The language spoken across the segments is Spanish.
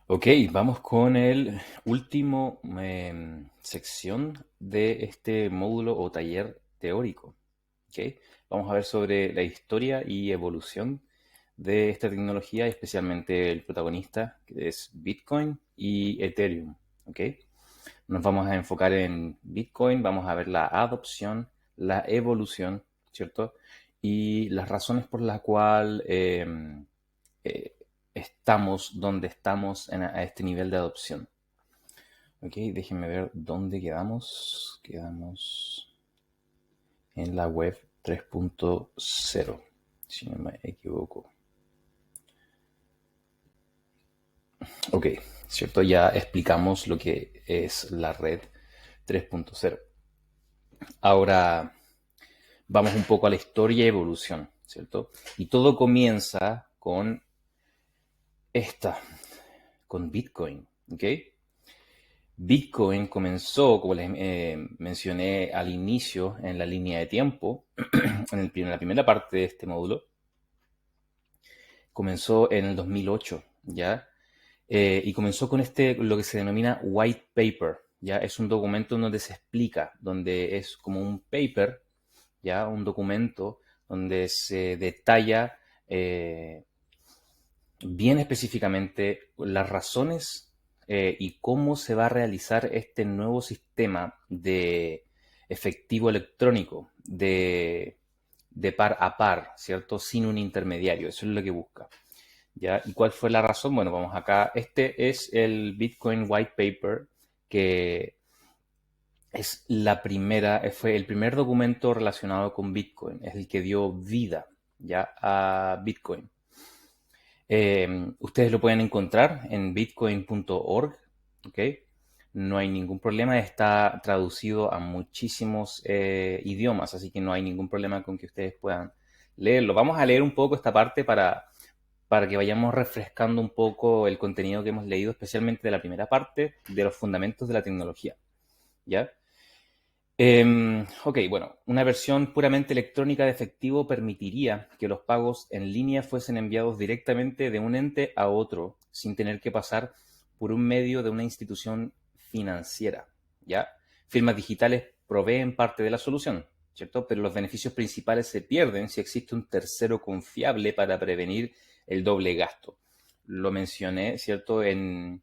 Ok, vamos con el último sección de este módulo o taller teórico. Ok, vamos a ver sobre la historia y evolución de esta tecnología, especialmente el protagonista, que es Bitcoin y Ethereum. Ok, nos vamos a enfocar en Bitcoin, vamos a ver la adopción, la evolución, ¿cierto? Y las razones por las cuales eh, estamos donde estamos a este nivel de adopción. Ok, déjenme ver dónde quedamos. Quedamos en la web 3.0, si no me equivoco. Ok, ¿cierto? Ya explicamos lo que es la red 3.0. Ahora vamos un poco a la historia y evolución, ¿cierto? Y todo comienza con esta, con Bitcoin, ¿ok? Bitcoin comenzó, como les mencioné al inicio en la línea de tiempo, en la primera parte de este módulo, comenzó en el 2008, ¿ya? Y comenzó con lo que se denomina white paper, ¿ya? Es un documento donde se explica, donde es como un paper, ¿ya? Un documento donde se detalla bien específicamente las razones y cómo se va a realizar este nuevo sistema de efectivo electrónico de par a par, ¿cierto? Sin un intermediario. Eso es lo que busca. ¿Ya? ¿Y cuál fue la razón? Bueno, vamos acá. Este es el Bitcoin White Paper que fue el primer documento relacionado con Bitcoin. Es el que dio vida, ¿ya? A Bitcoin. Ustedes lo pueden encontrar en bitcoin.org, ¿ok? No hay ningún problema, está traducido a muchísimos idiomas, así que no hay ningún problema con que ustedes puedan leerlo. Vamos a leer un poco esta parte para que vayamos refrescando un poco el contenido que hemos leído, especialmente de la primera parte, de los fundamentos de la tecnología, ¿ya? Ok, bueno, una versión puramente electrónica de efectivo permitiría que los pagos en línea fuesen enviados directamente de un ente a otro sin tener que pasar por un medio de una institución financiera, ¿ya? Firmas digitales proveen parte de la solución, ¿cierto? Pero los beneficios principales se pierden si existe un tercero confiable para prevenir el doble gasto. Lo mencioné, ¿cierto? En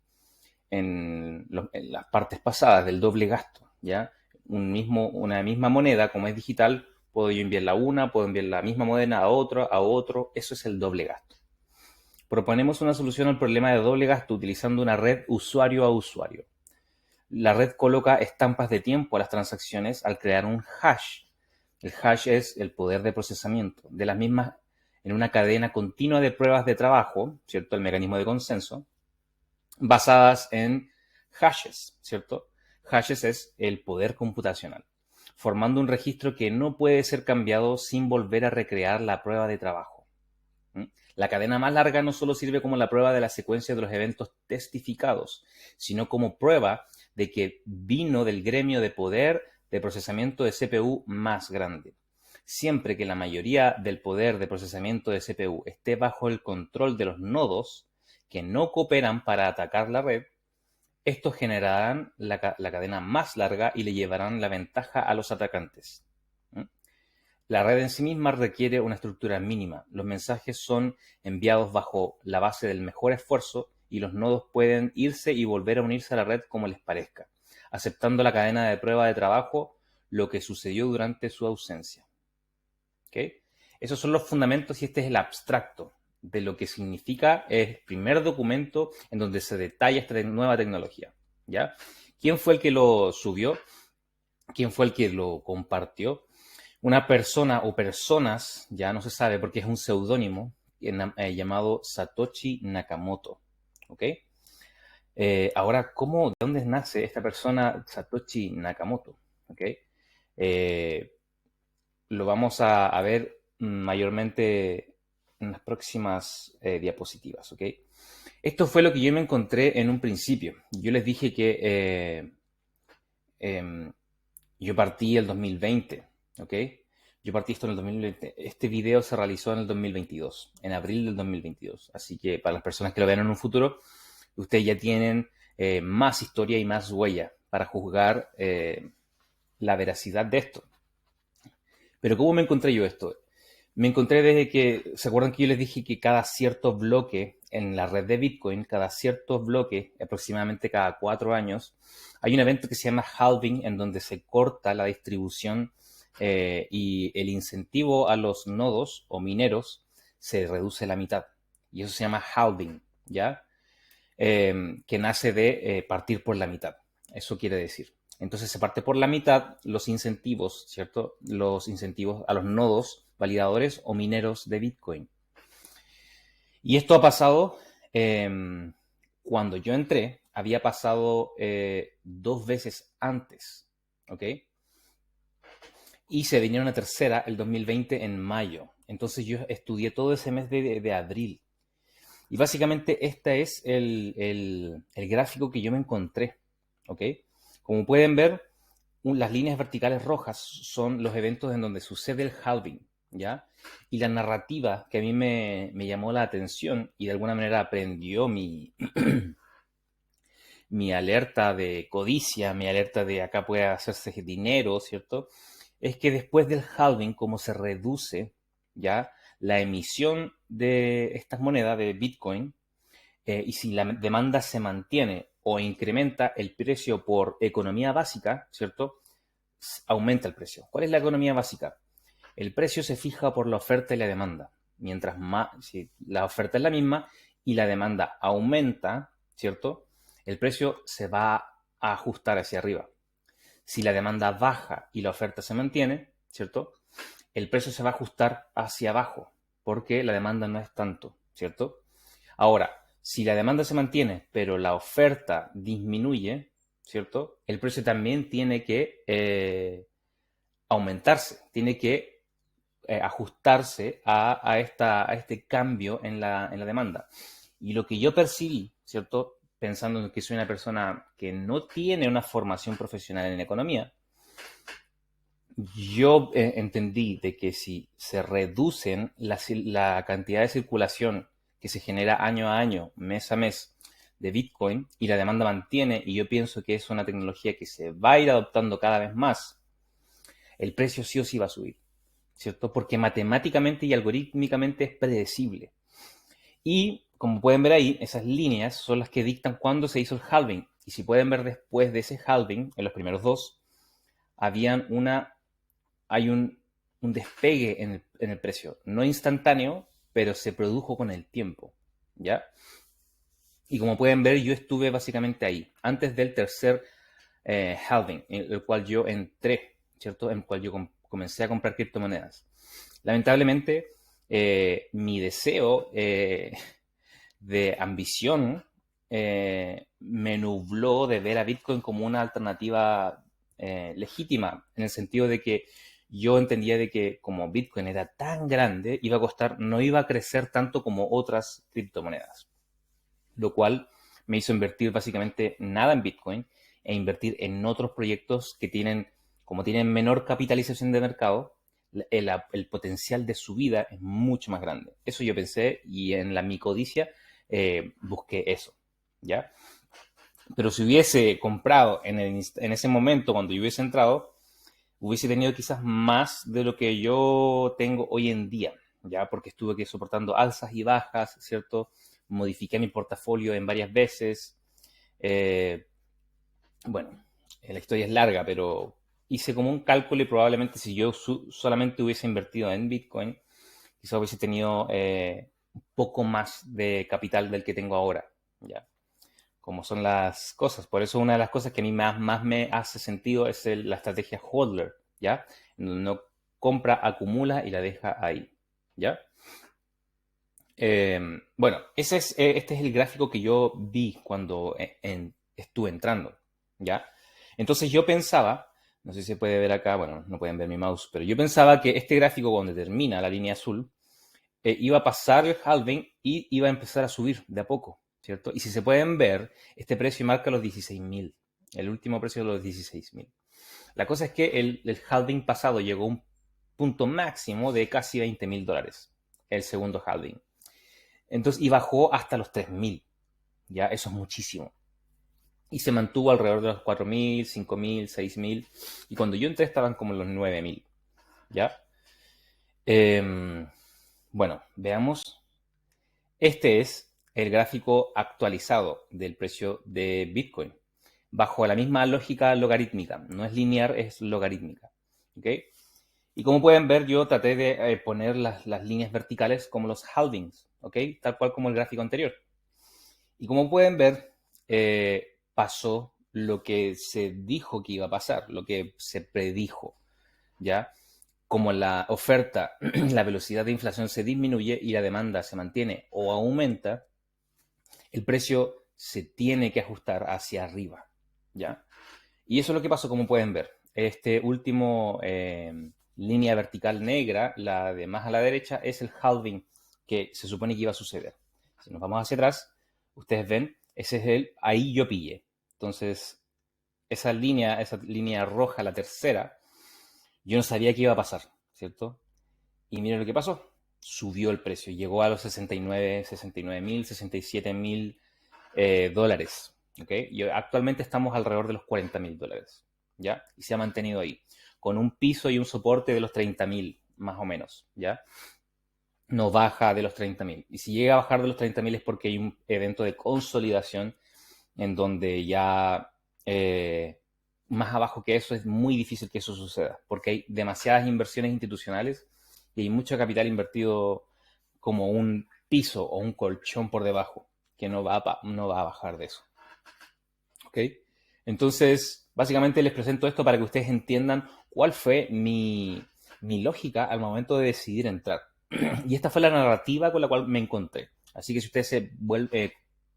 las partes pasadas del doble gasto, ¿ya? Una misma moneda, como es digital, puedo yo enviarla a una, puedo enviar la misma moneda a otro, eso es el doble gasto. Proponemos una solución al problema de doble gasto utilizando una red usuario a usuario. La red coloca estampas de tiempo a las transacciones al crear un hash. El hash es el poder de procesamiento de las mismas en una cadena continua de pruebas de trabajo, ¿cierto? El mecanismo de consenso, basadas en hashes, ¿cierto? Hashes es el poder computacional, formando un registro que no puede ser cambiado sin volver a recrear la prueba de trabajo. ¿Mm? La cadena más larga no solo sirve como la prueba de la secuencia de los eventos testificados, sino como prueba de que vino del gremio de poder de procesamiento de CPU más grande. Siempre que la mayoría del poder de procesamiento de CPU esté bajo el control de los nodos que no cooperan para atacar la red, estos generarán la cadena más larga y le llevarán la ventaja a los atacantes. ¿Mm? La red en sí misma requiere una estructura mínima. Los mensajes son enviados bajo la base del mejor esfuerzo y los nodos pueden irse y volver a unirse a la red como les parezca, aceptando la cadena de prueba de trabajo, lo que sucedió durante su ausencia. ¿Okay? Esos son los fundamentos y este es el abstracto de lo que significa el primer documento en donde se detalla esta nueva tecnología. ¿Ya? ¿Quién fue el que lo subió? ¿Quién fue el que lo compartió? Una persona o personas, ya no se sabe porque es un seudónimo llamado Satoshi Nakamoto. ¿Ok? Ahora, ¿de dónde nace esta persona Satoshi Nakamoto? ¿Ok? Eh, lo vamos a ver mayormente en las próximas diapositivas, ¿ok? Esto fue lo que yo me encontré en un principio. Yo les dije que em, yo partí el 2020, ¿ok? Yo partí esto en el 2020. Este video se realizó en el 2022, en abril del 2022. Así que para las personas que lo vean en un futuro, Ustedes ya tienen más historia y más huella para juzgar la veracidad de esto. Pero ¿cómo me encontré yo esto? Me encontré desde que, ¿se acuerdan que yo les dije que cada cierto bloque en la red de Bitcoin, cada cierto bloque, aproximadamente cada 4 años, hay un evento que se llama halving, en donde se corta la distribución y el incentivo a los nodos o mineros se reduce a la mitad. Y eso se llama halving, ¿ya? Que nace de partir por la mitad. Eso quiere decir. Entonces se parte por la mitad los incentivos, ¿cierto? Los incentivos a los nodos, validadores o mineros de Bitcoin. Y esto ha pasado cuando yo entré, había pasado 2 veces antes, ¿ok? Y se venía una tercera el 2020 en mayo. Entonces yo estudié todo ese mes de abril. Y básicamente este es el gráfico que yo me encontré, ¿ok? Como pueden ver, las líneas verticales rojas son los eventos en donde sucede el halving, ¿ya? Y la narrativa que a mí me llamó la atención y de alguna manera prendió mi alerta de codicia, mi alerta de acá puede hacerse dinero, ¿cierto? Es que después del halving, como se reduce, ¿ya? La emisión de estas monedas de Bitcoin, y si la demanda se mantiene o incrementa el precio por economía básica, ¿cierto? Aumenta el precio. ¿Cuál es la economía básica? El precio se fija por la oferta y la demanda. Mientras más, si la oferta es la misma y la demanda aumenta, ¿cierto? El precio se va a ajustar hacia arriba. Si la demanda baja y la oferta se mantiene, ¿cierto? El precio se va a ajustar hacia abajo porque la demanda no es tanto, ¿cierto? Ahora, si la demanda se mantiene, pero la oferta disminuye, ¿cierto? El precio también tiene que aumentarse, tiene que ajustarse a este cambio en la demanda. Y lo que yo percibí, ¿cierto? Pensando en que soy una persona que no tiene una formación profesional en economía, yo entendí de que si se reducen la cantidad de circulación que se genera año a año, mes a mes, de Bitcoin y la demanda mantiene, y yo pienso que es una tecnología que se va a ir adoptando cada vez más, el precio sí o sí va a subir, ¿cierto? Porque matemáticamente y algorítmicamente es predecible. Y como pueden ver ahí, esas líneas son las que dictan cuándo se hizo el halving. Y si pueden ver después de ese halving, en los primeros dos, habían hay un despegue en el precio. No instantáneo, pero se produjo con el tiempo, ¿ya? Y como pueden ver, yo estuve básicamente ahí, antes del tercer halving, en el cual yo entré, ¿cierto? En el cual yo comencé a comprar criptomonedas. Lamentablemente, mi deseo de ambición me nubló de ver a Bitcoin como una alternativa legítima, en el sentido de que yo entendía de que como Bitcoin era tan grande, iba a costar, no iba a crecer tanto como otras criptomonedas, lo cual me hizo invertir básicamente nada en Bitcoin e invertir en otros proyectos que tienen, como tienen menor capitalización de mercado, el potencial de subida es mucho más grande. Eso yo pensé y en mi codicia busqué eso, ¿ya? Pero si hubiese comprado en ese momento, cuando yo hubiese entrado, hubiese tenido quizás más de lo que yo tengo hoy en día, ¿ya? Porque estuve aquí soportando alzas y bajas, ¿cierto? Modifiqué mi portafolio en varias veces. Eh, bueno, la historia es larga, pero hice como un cálculo y probablemente si yo solamente hubiese invertido en Bitcoin, quizás hubiese tenido un poco más de capital del que tengo ahora, ¿ya? Como son las cosas. Por eso una de las cosas que a mí más me hace sentido es la estrategia hodler, ¿ya? En donde uno compra, acumula y la deja ahí, ¿ya? Bueno, este es el gráfico que yo vi cuando estuve entrando, ¿ya? Entonces yo pensaba, no sé si se puede ver acá, bueno, no pueden ver mi mouse, pero yo pensaba que este gráfico cuando termina la línea azul, iba a pasar el halving y iba a empezar a subir de a poco, ¿cierto? Y si se pueden ver, este precio marca los 16.000, el último precio de los 16.000. La cosa es que el halving pasado llegó a un punto máximo de casi $20.000, el segundo halving. Entonces, y bajó hasta los 3.000, ¿ya? Eso es muchísimo. Y se mantuvo alrededor de los 4.000, 5.000, 6.000. Y cuando yo entré estaban como en los 9.000, ¿ya? Bueno, veamos. Este es el gráfico actualizado del precio de Bitcoin, bajo la misma lógica logarítmica. No es lineal, es logarítmica. ¿Ok? Y como pueden ver, yo traté de poner las líneas verticales como los halvings, ¿ok? Tal cual como el gráfico anterior. Y como pueden ver, pasó lo que se dijo que iba a pasar, lo que se predijo, ¿ya? Como la oferta, la velocidad de inflación se disminuye y la demanda se mantiene o aumenta, el precio se tiene que ajustar hacia arriba, ¿ya? Y eso es lo que pasó, como pueden ver. Este último línea vertical negra, la de más a la derecha, es el halving que se supone que iba a suceder. Si nos vamos hacia atrás, ustedes ven, ese es el ahí yo pillé. Entonces, esa línea roja, la tercera, yo no sabía qué iba a pasar, ¿cierto? Y miren lo que pasó. Subió el precio, llegó a los 69.000, 67.000 dólares. ¿Okay? Y actualmente estamos alrededor de los 40.000 dólares. ¿Ya? Y se ha mantenido ahí, con un piso y un soporte de los 30.000, más o menos. ¿Ya? No baja de los 30.000. Y si llega a bajar de los 30.000 es porque hay un evento de consolidación en donde ya más abajo que eso es muy difícil que eso suceda, porque hay demasiadas inversiones institucionales y hay mucho capital invertido como un piso o un colchón por debajo, que no va a bajar de eso. ¿Ok? Entonces, básicamente les presento esto para que ustedes entiendan cuál fue mi lógica al momento de decidir entrar. Y esta fue la narrativa con la cual me encontré. Así que si ustedes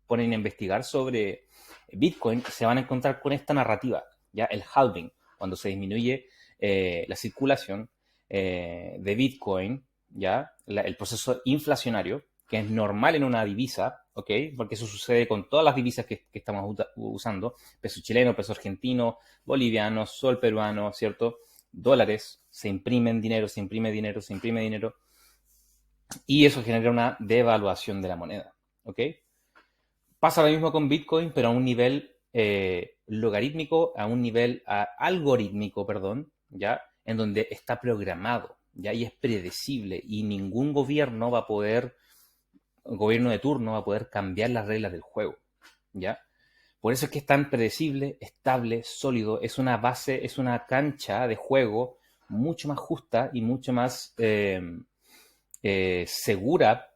ponen a investigar sobre Bitcoin, se van a encontrar con esta narrativa, ya el halving, cuando se disminuye la circulación de Bitcoin, ya el proceso inflacionario, que es normal en una divisa, ¿ok? Porque eso sucede con todas las divisas que estamos usando, peso chileno, peso argentino, boliviano, sol peruano, ¿cierto? Dólares, se imprimen dinero, se imprime dinero, se imprime dinero, y eso genera una devaluación de la moneda, ¿ok? Pasa lo mismo con Bitcoin, pero a un nivel logarítmico, a un nivel algorítmico, perdón, ¿ya? En donde está programado, ¿ya? Y es predecible y ningún gobierno va a poder, gobierno de turno va a poder cambiar las reglas del juego, ¿ya? Por eso es que es tan predecible, estable, sólido, es una base, es una cancha de juego mucho más justa y mucho más segura,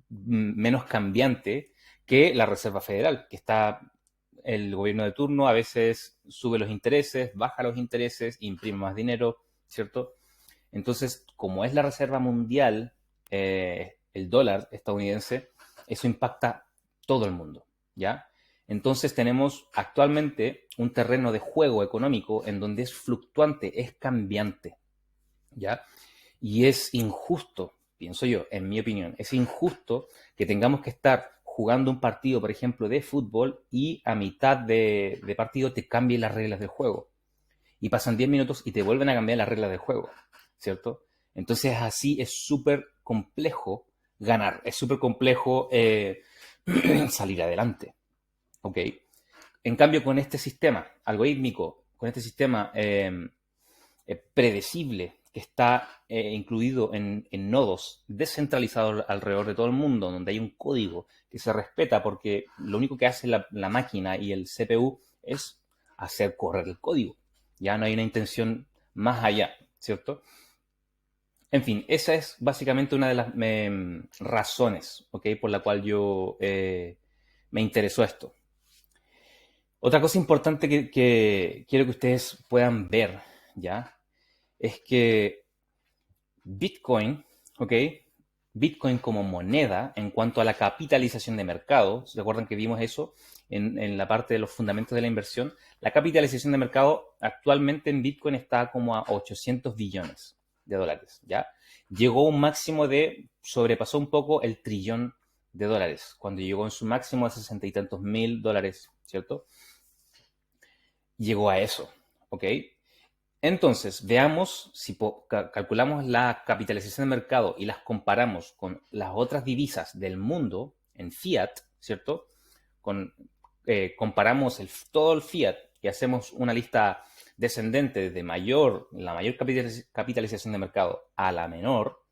menos cambiante que la Reserva Federal, que está el gobierno de turno, a veces sube los intereses, baja los intereses, imprime más dinero, ¿cierto? Entonces, como es la Reserva Mundial, el dólar estadounidense, eso impacta todo el mundo, ¿ya? Entonces tenemos actualmente un terreno de juego económico en donde es fluctuante, es cambiante, ¿ya? Y es injusto, pienso yo, en mi opinión, es injusto que tengamos que estar jugando un partido, por ejemplo, de fútbol y a mitad de partido te cambien las reglas del juego. Y pasan 10 minutos y te vuelven a cambiar las reglas del juego, ¿cierto? Entonces así es súper complejo ganar, es súper complejo salir adelante, ¿ok? En cambio, con este sistema algorítmico, con este sistema predecible que está incluido en nodos descentralizados alrededor de todo el mundo, donde hay un código que se respeta porque lo único que hace la máquina y el CPU es hacer correr el código. Ya no hay una intención más allá, ¿cierto? En fin, esa es básicamente una de las razones, ¿ok? Por la cual yo me interesó esto. Otra cosa importante que quiero que ustedes puedan ver, ¿ya? Es que Bitcoin, ¿ok? Bitcoin como moneda en cuanto a la capitalización de mercado, ¿se acuerdan que vimos eso en la parte de los fundamentos de la inversión? La capitalización de mercado actualmente en Bitcoin está como a 800 billones de dólares, ¿ya? Llegó a un máximo sobrepasó un poco el trillón de dólares, cuando llegó en su máximo a 60 y tantos mil dólares, ¿cierto? Llegó a eso, ¿ok? Entonces, veamos si calculamos la capitalización de mercado y las comparamos con las otras divisas del mundo en fiat, ¿cierto? comparamos todo el fiat y hacemos una lista descendente de la mayor capitalización de mercado a la menor,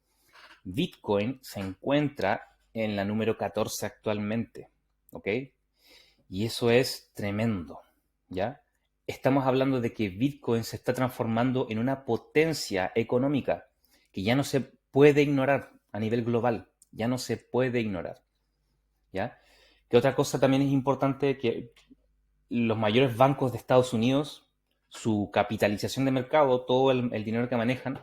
Bitcoin se encuentra en la número 14 actualmente, ¿ok? Y eso es tremendo, ¿ya? Estamos hablando de que Bitcoin se está transformando en una potencia económica que ya no se puede ignorar a nivel global, ya no se puede ignorar, ¿ya? Que otra cosa también es importante, que los mayores bancos de Estados Unidos, su capitalización de mercado, todo el dinero que manejan,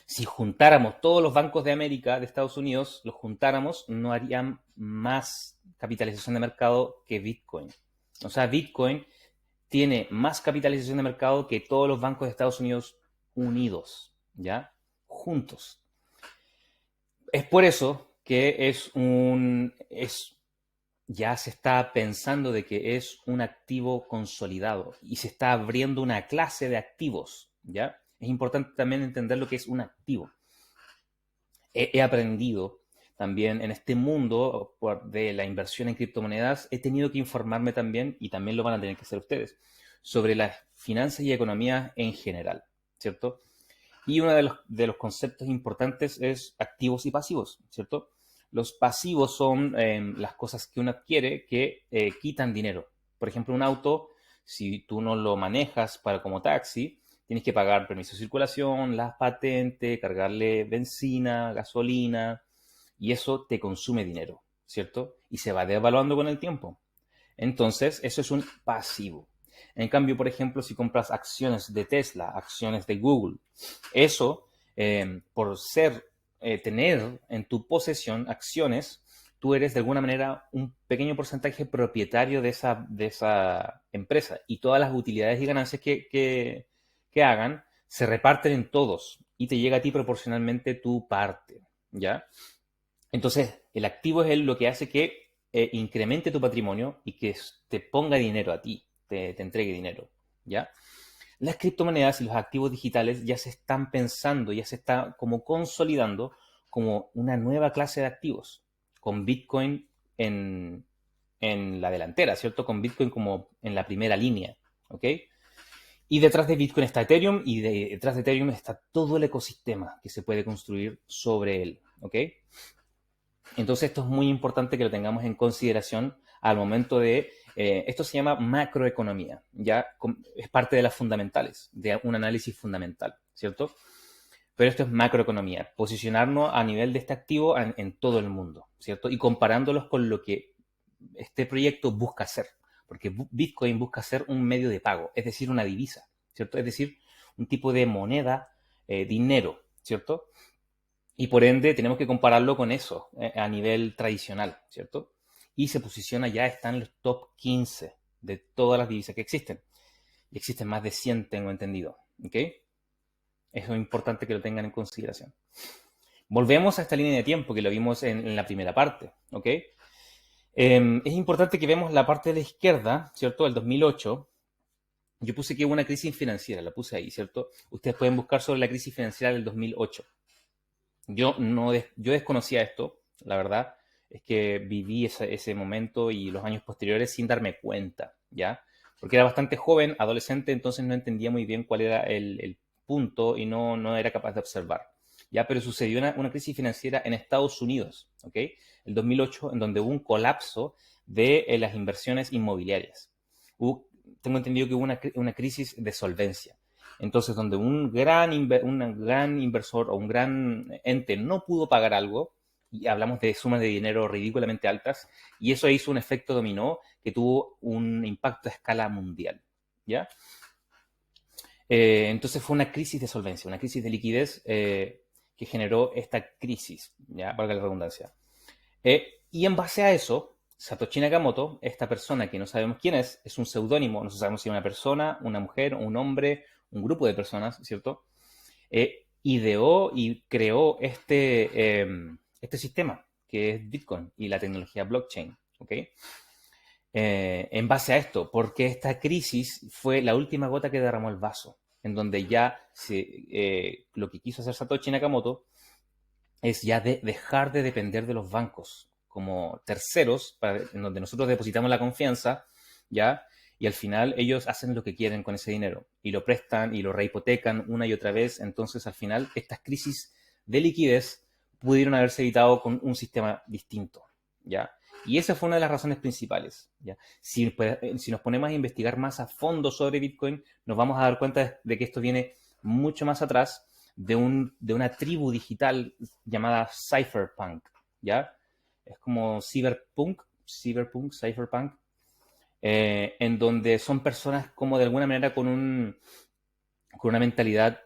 si juntáramos todos los bancos de América, de Estados Unidos, los juntáramos, no harían más capitalización de mercado que Bitcoin. O sea, Bitcoin tiene más capitalización de mercado que todos los bancos de Estados Unidos unidos, ¿ya? Juntos. Es por eso que ya se está pensando de que es un activo consolidado y se está abriendo una clase de activos, ¿ya? Es importante también entender lo que es un activo. He aprendido también en este mundo de la inversión en criptomonedas, he tenido que informarme también, y también lo van a tener que hacer ustedes, sobre las finanzas y economía en general, ¿cierto? Y uno de los conceptos importantes es activos y pasivos, ¿cierto? Los pasivos son las cosas que uno adquiere que quitan dinero. Por ejemplo, un auto, si tú no lo manejas para como taxi, tienes que pagar permiso de circulación, las patentes, cargarle benzina, gasolina, y eso te consume dinero, ¿cierto? Y se va devaluando con el tiempo. Entonces, eso es un pasivo. En cambio, por ejemplo, si compras acciones de Tesla, acciones de Google, eso, por tener en tu posesión acciones, tú eres de alguna manera un pequeño porcentaje propietario de esa empresa, y todas las utilidades y ganancias que hagan se reparten en todos y te llega a ti proporcionalmente tu parte, ¿ya? Entonces, el activo es lo que hace que incremente tu patrimonio y que te ponga dinero a ti, te entregue dinero, ¿ya? Las criptomonedas y los activos digitales ya se están pensando, ya se está como consolidando como una nueva clase de activos, con Bitcoin en la delantera, ¿cierto? Con Bitcoin como en la primera línea, ¿ok? Y detrás de Bitcoin está Ethereum, y detrás de Ethereum está todo el ecosistema que se puede construir sobre él, ¿ok? Entonces esto es muy importante que lo tengamos en consideración al momento de... esto se llama macroeconomía, ya es parte de las fundamentales, de un análisis fundamental, ¿cierto? Pero esto es macroeconomía, posicionarnos a nivel de este activo en todo el mundo, ¿cierto? Y comparándolos con lo que este proyecto busca hacer, porque Bitcoin busca ser un medio de pago, es decir, una divisa, ¿cierto? Es decir, un tipo de moneda, dinero, ¿cierto? Y por ende tenemos que compararlo con eso a nivel tradicional, ¿cierto? Y se posiciona, ya está en los top 15 de todas las divisas que existen. Y existen más de 100, tengo entendido, ¿ok? Eso es importante que lo tengan en consideración. Volvemos a esta línea de tiempo que lo vimos en la primera parte, ¿ok? Es importante que vemos la parte de la izquierda, ¿cierto? El 2008. Yo puse que hubo una crisis financiera, la puse ahí, ¿cierto? Ustedes pueden buscar sobre la crisis financiera del 2008. Yo desconocía esto, la verdad, es que viví ese momento y los años posteriores sin darme cuenta, ¿ya? Porque era bastante joven, adolescente, entonces no entendía muy bien cuál era el punto y no era capaz de observar, ¿ya? Pero sucedió una crisis financiera en Estados Unidos, ¿ok? El 2008, en donde hubo un colapso de las inversiones inmobiliarias. Tengo entendido que hubo una crisis de solvencia. Entonces, donde un gran inversor o un gran ente no pudo pagar algo, y hablamos de sumas de dinero ridículamente altas, y eso hizo un efecto dominó que tuvo un impacto a escala mundial, ¿ya? Entonces fue una crisis de solvencia, una crisis de liquidez que generó esta crisis, ¿ya? Valga la redundancia. Y en base a eso, Satoshi Nakamoto, esta persona que no sabemos quién es un seudónimo, no sabemos si es una persona, una mujer, un hombre, un grupo de personas, ¿cierto? Ideó y creó este sistema, que es Bitcoin y la tecnología blockchain, ¿ok? En base a esto, porque esta crisis fue la última gota que derramó el vaso, en donde ya lo que quiso hacer Satoshi Nakamoto es ya dejar de depender de los bancos como terceros, en donde nosotros depositamos la confianza, ¿ya? Y al final ellos hacen lo que quieren con ese dinero y lo prestan y lo rehipotecan una y otra vez. Entonces, al final, estas crisis de liquidez pudieron haberse evitado con un sistema distinto, ¿ya? Y esa fue una de las razones principales, ¿ya? Si nos ponemos a investigar más a fondo sobre Bitcoin, nos vamos a dar cuenta de que esto viene mucho más atrás de una tribu digital llamada Cypherpunk, ¿ya? Es como cyberpunk, en donde son personas como de alguna manera con una mentalidad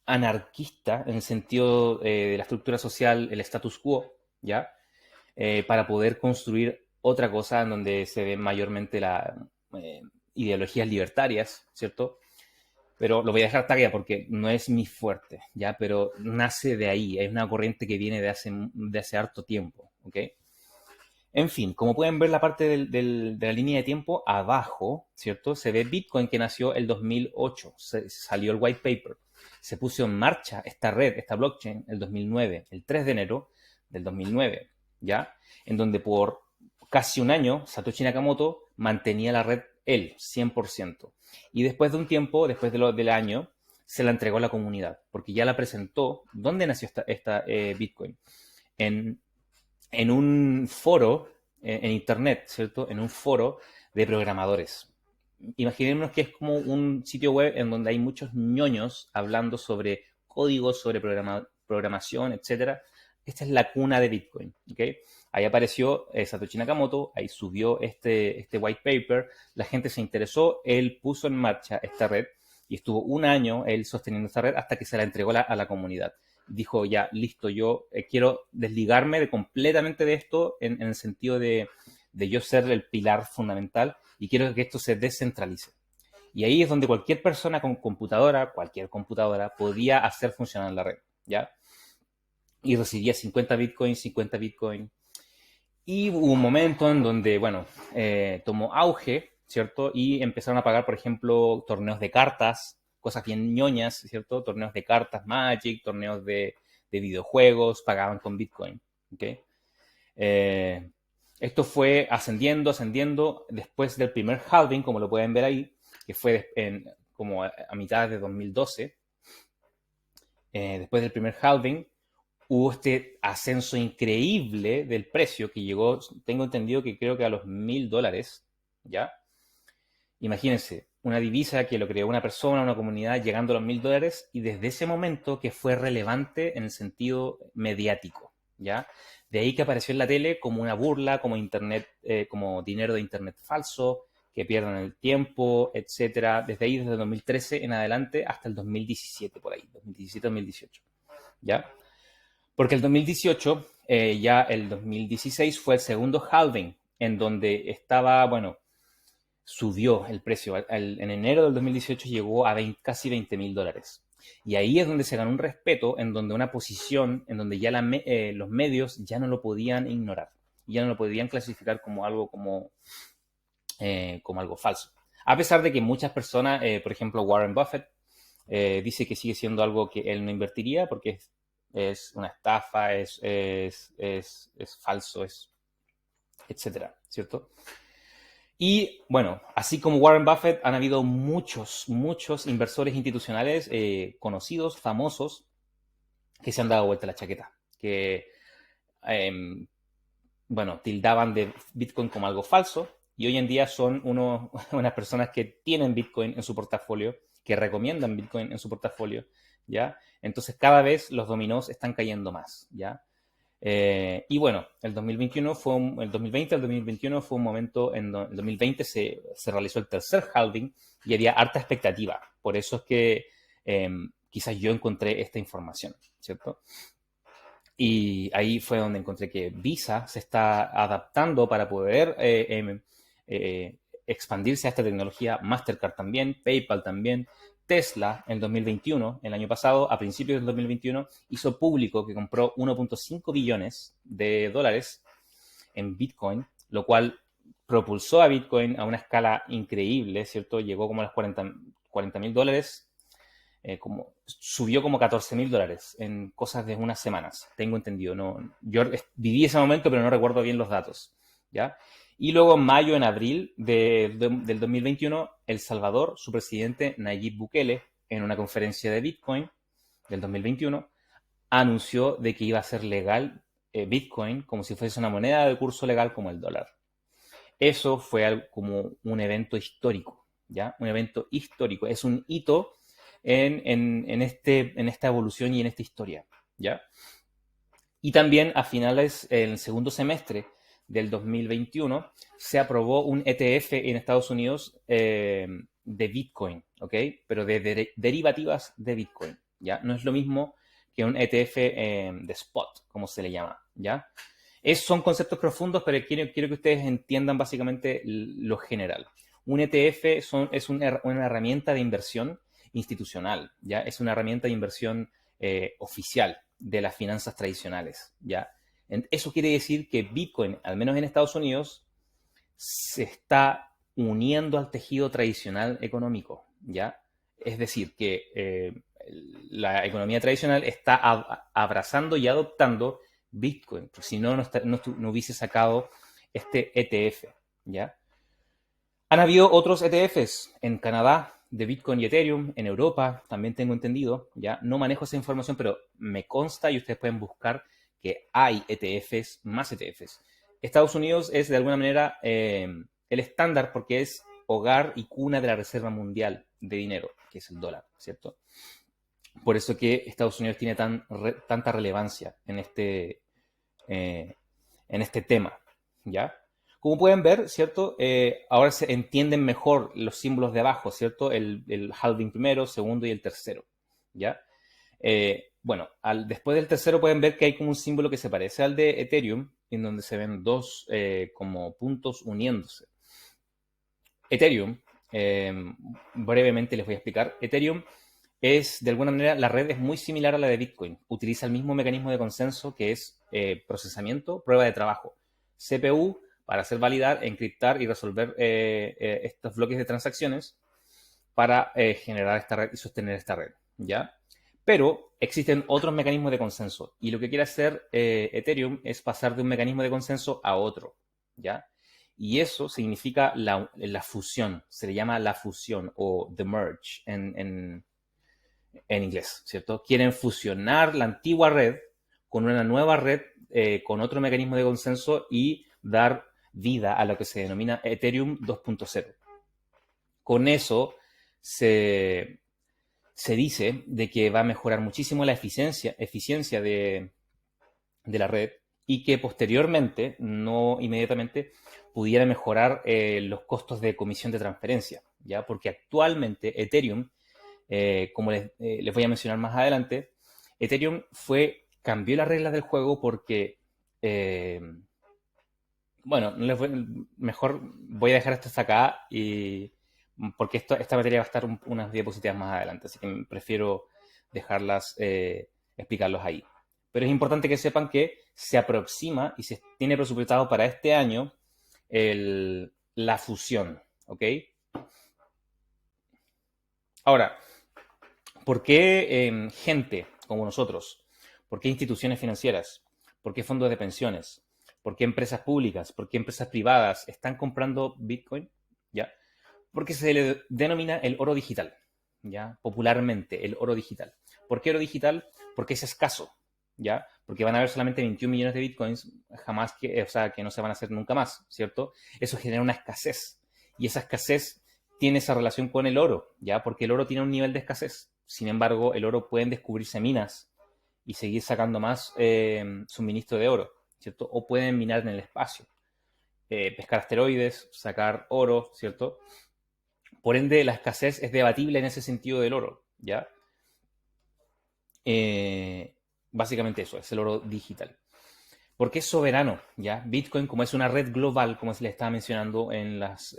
anarquista en el sentido de la estructura social, el status quo, ¿ya? Para poder construir otra cosa en donde se ven mayormente las ideologías libertarias, ¿cierto? Pero lo voy a dejar tarea porque no es mi fuerte, ¿ya? Pero nace de ahí, es una corriente que viene de hace harto tiempo, ¿ok? En fin, como pueden ver la parte de la línea de tiempo abajo, ¿cierto? Se ve Bitcoin que nació el 2008, salió el white paper, se puso en marcha esta red, esta blockchain, el 2009, el 3 de enero del 2009, ¿ya? En donde por casi un año Satoshi Nakamoto mantenía la red él, 100%. Y después de un tiempo, del año, se la entregó a la comunidad, porque ya la presentó. ¿Dónde nació esta Bitcoin? En en un foro en internet, ¿cierto? En un foro de programadores. Imaginémonos que es como un sitio web en donde hay muchos ñoños hablando sobre códigos, sobre programación, etcétera. Esta es la cuna de Bitcoin, ¿ok? Ahí apareció Satoshi Nakamoto, ahí subió este white paper, la gente se interesó, él puso en marcha esta red y estuvo un año él sosteniendo esta red hasta que se la entregó a la comunidad. Dijo, ya, listo, yo quiero desligarme completamente de esto en el sentido de yo ser el pilar fundamental y quiero que esto se descentralice. Y ahí es donde cualquier persona con computadora, cualquier computadora, podía hacer funcionar la red, ¿ya? Y recibía 50 bitcoins, 50 bitcoins. Y hubo un momento en donde, bueno, tomó auge, ¿cierto? Y empezaron a pagar, por ejemplo, torneos de cartas, cosas bien ñoñas, ¿cierto? Torneos de cartas Magic, torneos de videojuegos, pagaban con Bitcoin, ¿ok? Eh, Esto fue ascendiendo, ascendiendo, después del primer halving, como lo pueden ver ahí, que fue como a mitad de 2012. Después del primer halving, hubo este ascenso increíble del precio que llegó, tengo entendido que creo que a los $1.000, ¿ya? Imagínense, una divisa que lo creó una persona, una comunidad, llegando a los $1.000 y desde ese momento que fue relevante en el sentido mediático, ¿ya? De ahí que apareció en la tele como una burla, como internet, como dinero de internet falso, que pierden el tiempo, etcétera. Desde ahí, desde el 2013 en adelante hasta el 2017, por ahí, 2017-2018, ¿ya? Porque el 2018, ya el 2016 fue el segundo halving, en donde estaba, bueno, subió el precio. En enero del 2018 llegó a casi $20.000. Y ahí es donde se ganó un respeto, en donde una posición, en donde ya los medios ya no lo podían ignorar, ya no lo podían clasificar como algo, como algo falso. A pesar de que muchas personas, por ejemplo Warren Buffett, dice que sigue siendo algo que él no invertiría porque es una estafa, es falso, etcétera, ¿cierto? Y bueno, así como Warren Buffett, han habido muchos inversores institucionales conocidos, famosos, que se han dado vuelta la chaqueta, que, eh, bueno, tildaban de Bitcoin como algo falso y hoy en día son unas personas que tienen Bitcoin en su portafolio, que recomiendan Bitcoin en su portafolio, ¿ya? Entonces cada vez los dominós están cayendo más, ¿ya? Y bueno, el 2020 al 2021 fue un momento en donde el 2020 se realizó el tercer halving y había harta expectativa. Por eso es que quizás yo encontré esta información, ¿cierto? Y ahí fue donde encontré que Visa se está adaptando para poder expandirse a esta tecnología, Mastercard también, PayPal también. Tesla en 2021, el año pasado, a principios del 2021, hizo público que compró 1.5 billones de dólares en Bitcoin, lo cual propulsó a Bitcoin a una escala increíble, ¿cierto? Llegó como a los $40.000 subió como $14.000 en cosas de unas semanas, tengo entendido. No, yo viví ese momento, pero no recuerdo bien los datos, ¿ya? Y luego en mayo, en abril del 2021, El Salvador, su presidente Nayib Bukele, en una conferencia de Bitcoin del 2021, anunció de que iba a ser legal Bitcoin como si fuese una moneda de curso legal como el dólar. Eso fue como un evento histórico, ¿ya? Un evento histórico. Es un hito en esta evolución y en esta historia, ¿ya? Y también a finales, en el segundo semestre del 2021, se aprobó un ETF en Estados Unidos de Bitcoin, ¿ok? Pero de derivativas de Bitcoin, ¿ya? No es lo mismo que un ETF de spot, como se le llama, ¿ya? Son conceptos profundos, pero quiero que ustedes entiendan básicamente lo general. Un ETF es una herramienta de inversión institucional, ¿ya? Es una herramienta de inversión oficial de las finanzas tradicionales, ¿ya? Eso quiere decir que Bitcoin, al menos en Estados Unidos, se está uniendo al tejido tradicional económico, ¿ya? Es decir, que la economía tradicional está abrazando y adoptando Bitcoin, porque si no, no hubiese sacado este ETF, ¿ya? Han habido otros ETFs en Canadá de Bitcoin y Ethereum, en Europa, también tengo entendido, ¿ya? No manejo esa información, pero me consta y ustedes pueden buscar que hay ETFs, más ETFs. Estados Unidos es de alguna manera el estándar porque es hogar y cuna de la Reserva Mundial de dinero, que es el dólar, ¿cierto? Por eso que Estados Unidos tiene tanta relevancia en este tema, ¿ya? Como pueden ver, ¿cierto? Ahora se entienden mejor los símbolos de abajo, ¿cierto? El halving primero, segundo y el tercero, ¿ya? Bueno, después del tercero pueden ver que hay como un símbolo que se parece al de Ethereum, en donde se ven dos como puntos uniéndose. Ethereum, brevemente les voy a explicar. Ethereum es, de alguna manera, la red es muy similar a la de Bitcoin. Utiliza el mismo mecanismo de consenso que es procesamiento, prueba de trabajo. CPU para hacer validar, encriptar y resolver estos bloques de transacciones para generar esta red y sostener esta red, ¿ya? Pero existen otros mecanismos de consenso y lo que quiere hacer Ethereum es pasar de un mecanismo de consenso a otro, ¿ya? Y eso significa la fusión, se le llama la fusión o the merge en inglés, ¿cierto? Quieren fusionar la antigua red con una nueva red, con otro mecanismo de consenso y dar vida a lo que se denomina Ethereum 2.0. Con eso se dice de que va a mejorar muchísimo la eficiencia de la red y que posteriormente, no inmediatamente, pudiera mejorar los costos de comisión de transferencia, ¿ya? Porque actualmente Ethereum, como les voy a mencionar más adelante, Ethereum cambió las reglas del juego porque, bueno, mejor voy a dejar esto hasta acá porque esta materia va a estar unas diapositivas más adelante, así que prefiero dejarlas, explicarlos ahí. Pero es importante que sepan que se aproxima y se tiene presupuestado para este año la fusión, ¿ok? Ahora, ¿por qué gente como nosotros? ¿Por qué instituciones financieras? ¿Por qué fondos de pensiones? ¿Por qué empresas públicas? ¿Por qué empresas privadas están comprando Bitcoin? ¿Ya? Porque se le denomina el oro digital, ¿ya? Popularmente, el oro digital. ¿Por qué oro digital? Porque es escaso, ¿ya? Porque van a haber solamente 21 millones de Bitcoins, o sea, que no se van a hacer nunca más, ¿cierto? Eso genera una escasez. Y esa escasez tiene esa relación con el oro, ¿ya? Porque el oro tiene un nivel de escasez. Sin embargo, el oro pueden descubrirse minas y seguir sacando más suministro de oro, ¿cierto? O pueden minar en el espacio, pescar asteroides, sacar oro, ¿cierto? Por ende, la escasez es debatible en ese sentido del oro, ¿ya? Básicamente eso, es el oro digital. ¿Por qué es soberano? ¿Ya? Bitcoin, como es una red global, como se le estaba mencionando en las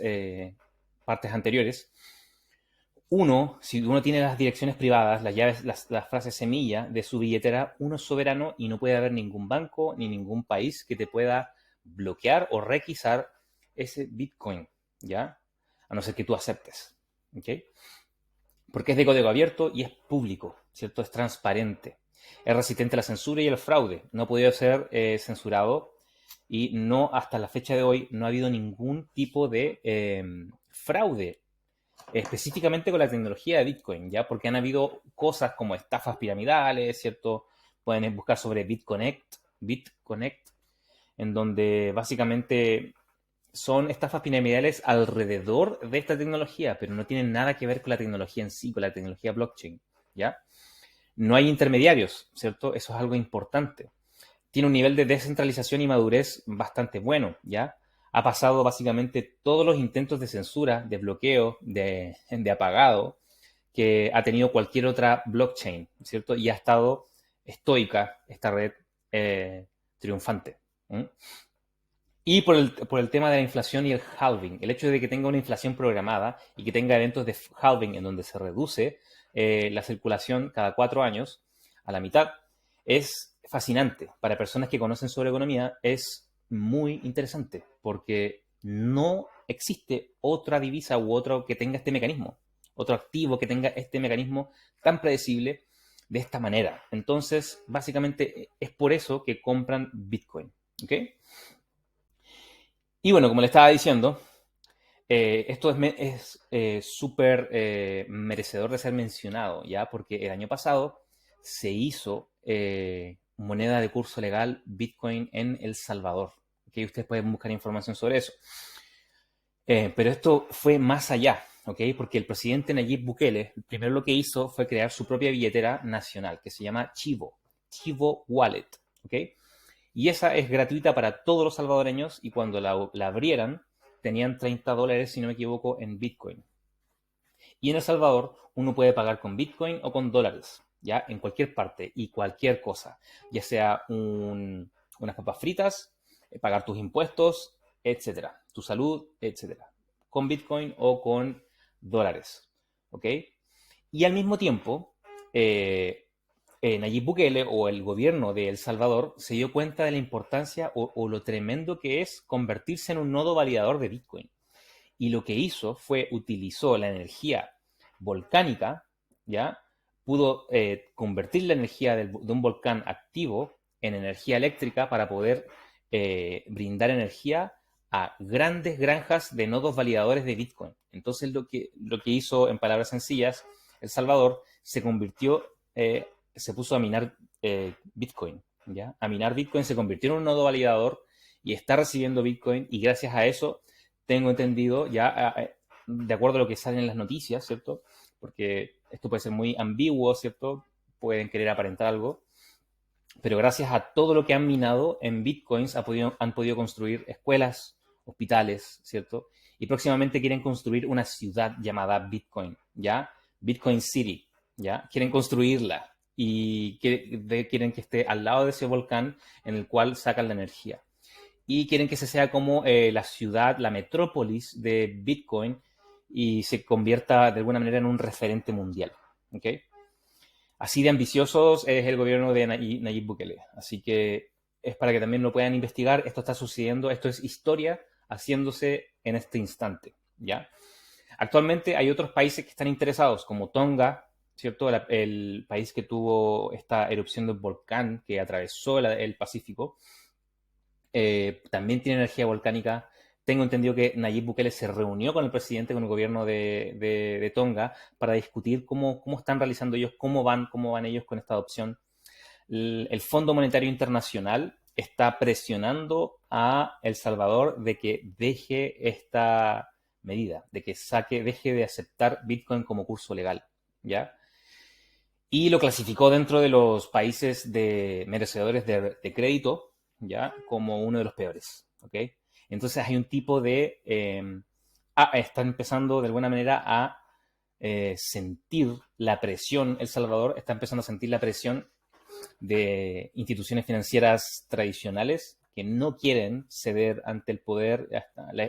partes anteriores, si uno tiene las direcciones privadas, las llaves, las frases semilla de su billetera, uno es soberano y no puede haber ningún banco ni ningún país que te pueda bloquear o requisar ese Bitcoin, ¿ya? A no ser que tú aceptes, ¿ok? porque es de código abierto y es público, ¿cierto? Es transparente. Es resistente a la censura y al fraude. No ha podido ser censurado y no, hasta la fecha de hoy, no ha habido ningún tipo de fraude específicamente con la tecnología de Bitcoin, ¿ya? Porque han habido cosas como estafas piramidales, ¿cierto? Pueden buscar sobre BitConnect, en donde básicamente son estafas piramidales alrededor de esta tecnología, pero no tienen nada que ver con la tecnología en sí, con la tecnología blockchain, ¿ya? No hay intermediarios, ¿cierto? Eso es algo importante. Tiene un nivel de descentralización y madurez bastante bueno, ¿ya? Ha pasado básicamente todos los intentos de censura, de bloqueo, de apagado que ha tenido cualquier otra blockchain, ¿cierto? Y ha estado estoica esta red triunfante. ¿Mm? Y por el tema de la inflación y el halving, el hecho de que tenga una inflación programada y que tenga eventos de halving en donde se reduce la circulación cada 4 años a la mitad, es fascinante. Para personas que conocen sobre economía es muy interesante porque no existe otra divisa u otro que tenga este mecanismo, otro activo que tenga este mecanismo tan predecible de esta manera. Entonces, básicamente es por eso que compran Bitcoin. ¿Ok? Y bueno, como le estaba diciendo, esto es súper merecedor de ser mencionado, ¿ya? Porque el año pasado se hizo moneda de curso legal Bitcoin en El Salvador. ¿Ok? Ustedes pueden buscar información sobre eso. Pero esto fue más allá, ¿ok? Porque el presidente Nayib Bukele, primero lo que hizo fue crear su propia billetera nacional, que se llama Chivo Wallet, ¿ok? Y esa es gratuita para todos los salvadoreños y cuando la abrieran tenían $30, si no me equivoco, en Bitcoin. Y en El Salvador uno puede pagar con Bitcoin o con dólares, ya en cualquier parte y cualquier cosa, ya sea unas papas fritas, pagar tus impuestos, etcétera, tu salud, etcétera, con Bitcoin o con dólares, ¿ok? Y al mismo tiempo, Nayib Bukele o el gobierno de El Salvador se dio cuenta de la importancia o lo tremendo que es convertirse en un nodo validador de Bitcoin. Y lo que hizo fue utilizó la energía volcánica, ¿ya? Pudo convertir la energía de un volcán activo en energía eléctrica para poder brindar energía a grandes granjas de nodos validadores de Bitcoin. Entonces lo que hizo, en palabras sencillas, El Salvador se convirtió, se puso a minar Bitcoin, ¿ya? A minar Bitcoin, se convirtió en un nodo validador y está recibiendo Bitcoin y gracias a eso tengo entendido, ya de acuerdo a lo que sale en las noticias, ¿cierto? Porque esto puede ser muy ambiguo, ¿cierto? Pueden querer aparentar algo, pero gracias a todo lo que han minado en bitcoins han podido construir escuelas, hospitales, ¿cierto? Y próximamente quieren construir una ciudad llamada Bitcoin, ¿ya? Bitcoin City, ¿ya? Quieren construirla y quieren que esté al lado de ese volcán en el cual sacan la energía y quieren que se sea como la ciudad, la metrópolis de Bitcoin y se convierta de alguna manera en un referente mundial. ¿Okay? Así de ambiciosos es el gobierno de Nayib Bukele. Así que es para que también lo puedan investigar. Esto está sucediendo, esto es historia haciéndose en este instante. ¿Ya? Actualmente hay otros países que están interesados, como Tonga, ¿cierto? El país que tuvo esta erupción del volcán que atravesó el Pacífico también tiene energía volcánica. Tengo entendido que Nayib Bukele se reunió con el presidente, con el gobierno de Tonga, para discutir cómo están realizando ellos, cómo van ellos con esta adopción. El Fondo Monetario Internacional está presionando a El Salvador de que deje esta medida, de que deje de aceptar Bitcoin como curso legal, ¿ya? Y lo clasificó dentro de los países de merecedores de crédito, ¿ya? Como uno de los peores, ¿ok? Entonces hay un tipo de... está empezando de alguna manera a sentir la presión, El Salvador está empezando a sentir la presión de instituciones financieras tradicionales que no quieren ceder ante el poder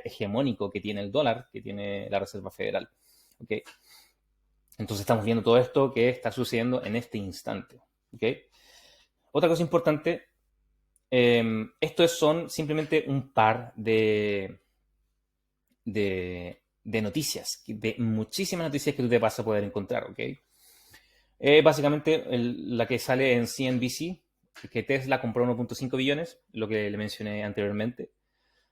hegemónico que tiene el dólar, que tiene la Reserva Federal, ¿ok? Entonces estamos viendo todo esto que está sucediendo en este instante. ¿Okay? Otra cosa importante, estos son simplemente un par de de noticias, de muchísimas noticias que tú te vas a poder encontrar, ¿ok? Básicamente la que sale en CNBC, que Tesla compró 1.5 billones, lo que le mencioné anteriormente.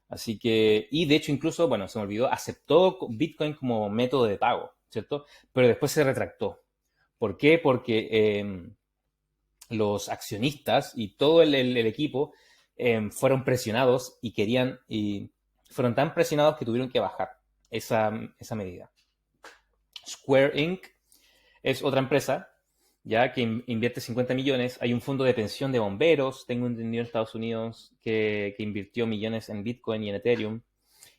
Así que, y de hecho incluso, bueno, se me olvidó, aceptó Bitcoin como método de pago, ¿cierto? Pero después se retractó. ¿Por qué? Porque los accionistas y todo el equipo fueron presionados y fueron tan presionados que tuvieron que bajar esa medida. Square Inc. es otra empresa ya que invierte 50 millones. Hay un fondo de pensión de bomberos, tengo entendido en Estados Unidos, que invirtió millones en Bitcoin y en Ethereum.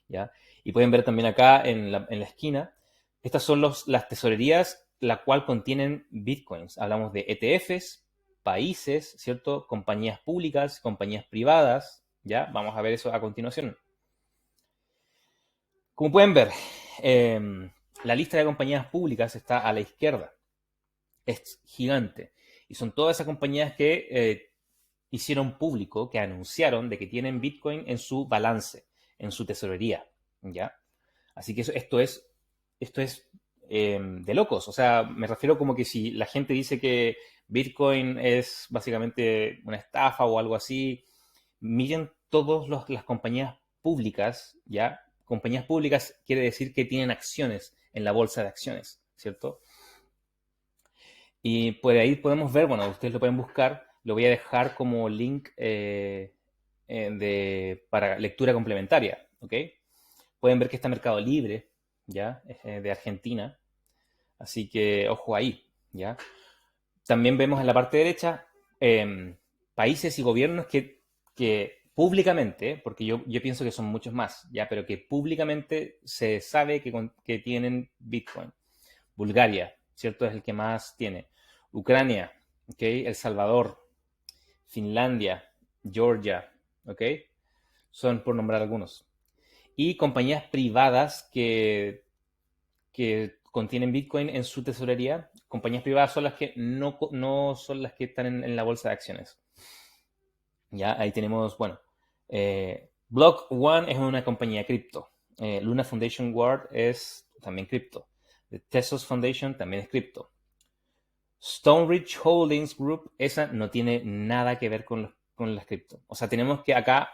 ¿Ya? Y pueden ver también acá en la esquina, estas son las tesorerías, la cual contienen Bitcoins. Hablamos de ETFs, países, ¿cierto? Compañías públicas, compañías privadas, ¿ya? Vamos a ver eso a continuación. Como pueden ver, la lista de compañías públicas está a la izquierda. Es gigante. Y son todas esas compañías que hicieron público, que anunciaron de que tienen Bitcoin en su balance, en su tesorería, ¿ya? Así que esto es de locos. O sea, me refiero como que si la gente dice que Bitcoin es básicamente una estafa o algo así, miren todas las compañías públicas, ¿ya? Compañías públicas quiere decir que tienen acciones en la bolsa de acciones, ¿cierto? Y por ahí podemos ver, bueno, ustedes lo pueden buscar, lo voy a dejar como link para lectura complementaria, ¿ok? Pueden ver que está Mercado Libre, ¿ya? De Argentina, así que ojo ahí, ¿ya? También vemos en la parte derecha países y gobiernos que públicamente, porque yo pienso que son muchos más, ¿ya? Pero que públicamente se sabe que tienen Bitcoin. Bulgaria, ¿cierto? Es el que más tiene. Ucrania, ¿ok? El Salvador, Finlandia, Georgia, ¿ok? Son por nombrar algunos. Y compañías privadas que contienen Bitcoin en su tesorería. Compañías privadas son las que no son las que están en la bolsa de acciones. Ya, ahí tenemos, bueno, Block One es una compañía cripto. Luna Foundation Guard es también cripto. The Tesos Foundation también es cripto. Stone Ridge Holdings Group, esa no tiene nada que ver con las cripto. O sea, tenemos que acá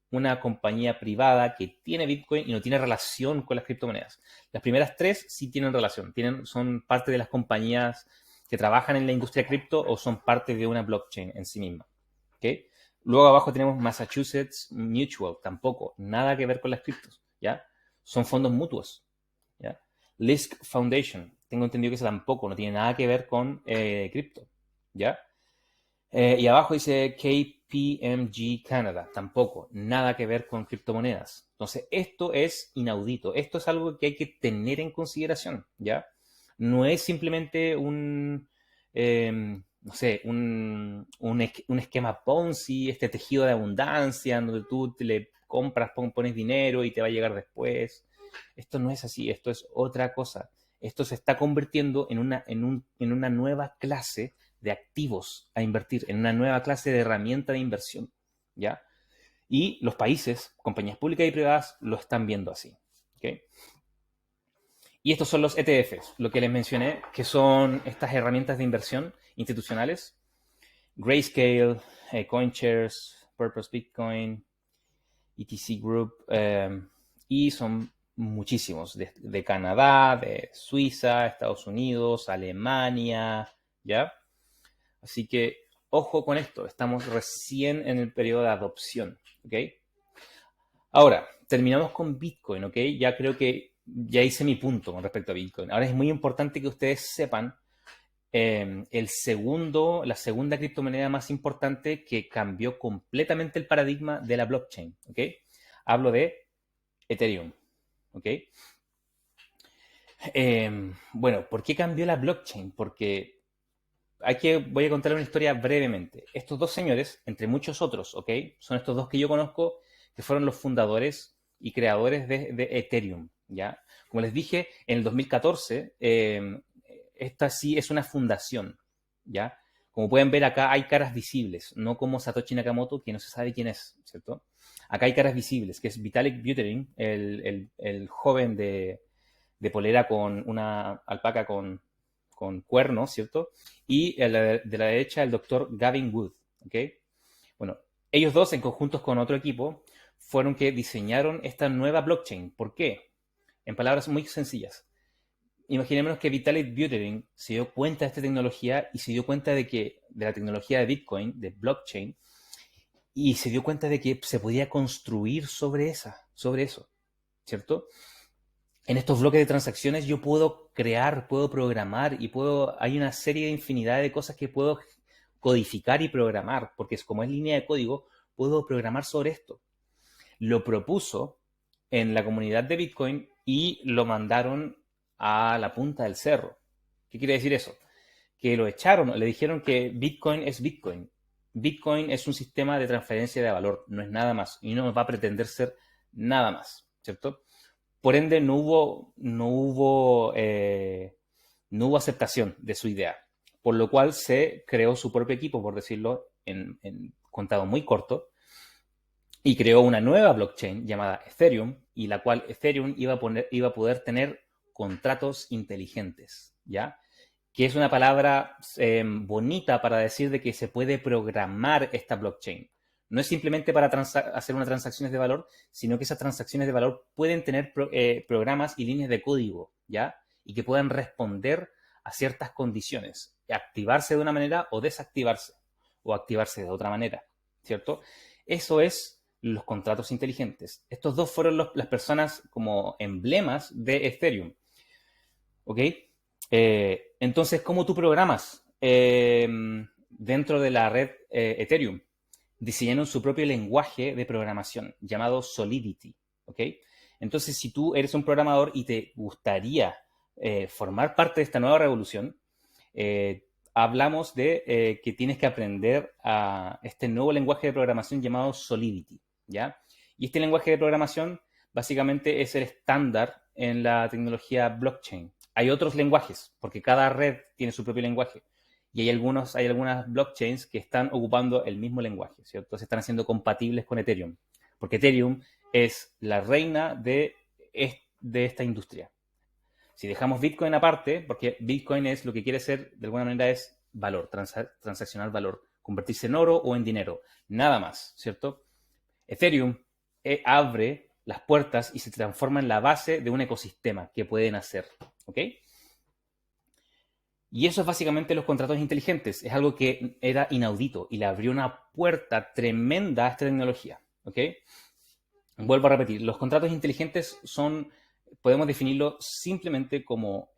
una compañía privada que tiene Bitcoin y no tiene relación con las criptomonedas. Las primeras tres sí tienen relación, son parte de las compañías que trabajan en la industria cripto o son parte de una blockchain en sí misma. ¿Okay? Luego abajo tenemos Massachusetts Mutual, tampoco, nada que ver con las criptos, ¿ya? Son fondos mutuos, ¿ya? Lisk Foundation, tengo entendido que eso tampoco, no tiene nada que ver con cripto, ¿ya? Y abajo dice KPMG Canada, tampoco, nada que ver con criptomonedas. Entonces, esto es inaudito, esto es algo que hay que tener en consideración, ¿ya? No es simplemente no sé, un esquema Ponzi, este tejido de abundancia, donde tú te le compras, pones dinero y te va a llegar después. Esto no es así, esto es otra cosa. Esto se está convirtiendo en una nueva clase de activos a invertir, en una nueva clase de herramienta de inversión, ¿ya? Y los países, compañías públicas y privadas, lo están viendo así, ¿ok? Y estos son los ETFs, lo que les mencioné, que son estas herramientas de inversión institucionales. Grayscale, CoinShares, Purpose Bitcoin, ETC Group, y son muchísimos, de Canadá, de Suiza, Estados Unidos, Alemania, ¿ya? Así que ojo con esto, estamos recién en el periodo de adopción, ¿ok? Ahora, terminamos con Bitcoin, ¿ok? Ya creo que ya hice mi punto con respecto a Bitcoin. Ahora es muy importante que ustedes sepan la segunda criptomoneda más importante que cambió completamente el paradigma de la blockchain, ¿ok? Hablo de Ethereum, ¿ok? Bueno, ¿por qué cambió la blockchain? Porque voy a contar una historia brevemente. Estos dos señores, entre muchos otros, ¿ok? Son estos dos que yo conozco, que fueron los fundadores y creadores de Ethereum, ¿ya? Como les dije, en el 2014, esta sí es una fundación, ¿ya? Como pueden ver acá hay caras visibles, no como Satoshi Nakamoto, que no se sabe quién es, ¿cierto? Acá hay caras visibles, que es Vitalik Buterin, el joven de polera con una alpaca con cuernos, ¿cierto? Y de la derecha el doctor Gavin Wood, ¿ok? Bueno, ellos dos en conjuntos con otro equipo fueron que diseñaron esta nueva blockchain. ¿Por qué? En palabras muy sencillas. Imaginémonos que Vitalik Buterin se dio cuenta de esta tecnología y se dio cuenta de la tecnología de Bitcoin, de blockchain, y se dio cuenta de que se podía construir sobre eso, ¿cierto? En estos bloques de transacciones yo puedo crear, puedo programar y hay una serie de infinidad de cosas que puedo codificar y programar, porque como es línea de código, puedo programar sobre esto. Lo propuso en la comunidad de Bitcoin y lo mandaron a la punta del cerro. ¿Qué quiere decir eso? Que lo echaron, le dijeron que Bitcoin es Bitcoin. Bitcoin es un sistema de transferencia de valor, no es nada más y no va a pretender ser nada más, ¿cierto? Por ende, no hubo aceptación de su idea, por lo cual se creó su propio equipo, por decirlo en contado muy corto, y creó una nueva blockchain llamada Ethereum, y la cual Ethereum iba a poder tener contratos inteligentes, ¿ya? Que es una palabra bonita para decir de que se puede programar esta blockchain. No es simplemente para hacer unas transacciones de valor, sino que esas transacciones de valor pueden tener programas y líneas de código, ¿ya? Y que puedan responder a ciertas condiciones, activarse de una manera o desactivarse, o activarse de otra manera, ¿cierto? Eso es los contratos inteligentes. Estos dos fueron las personas como emblemas de Ethereum, ¿ok? Entonces, ¿cómo tú programas dentro de la red Ethereum? Diseñaron su propio lenguaje de programación llamado Solidity, ¿ok? Entonces, si tú eres un programador y te gustaría formar parte de esta nueva revolución, hablamos de que tienes que aprender a este nuevo lenguaje de programación llamado Solidity, ¿ya? Y este lenguaje de programación básicamente es el estándar en la tecnología blockchain. Hay otros lenguajes, porque cada red tiene su propio lenguaje. Y hay algunas blockchains que están ocupando el mismo lenguaje, ¿cierto? Se están haciendo compatibles con Ethereum, porque Ethereum es la reina de esta industria. Si dejamos Bitcoin aparte, porque Bitcoin es lo que quiere ser, de alguna manera, es valor, transaccionar valor, convertirse en oro o en dinero, nada más, ¿cierto? Ethereum abre las puertas y se transforma en la base de un ecosistema que pueden hacer, ¿ok? Y eso es básicamente los contratos inteligentes. Es algo que era inaudito y le abrió una puerta tremenda a esta tecnología, ¿ok? Vuelvo a repetir, los contratos inteligentes podemos definirlo simplemente como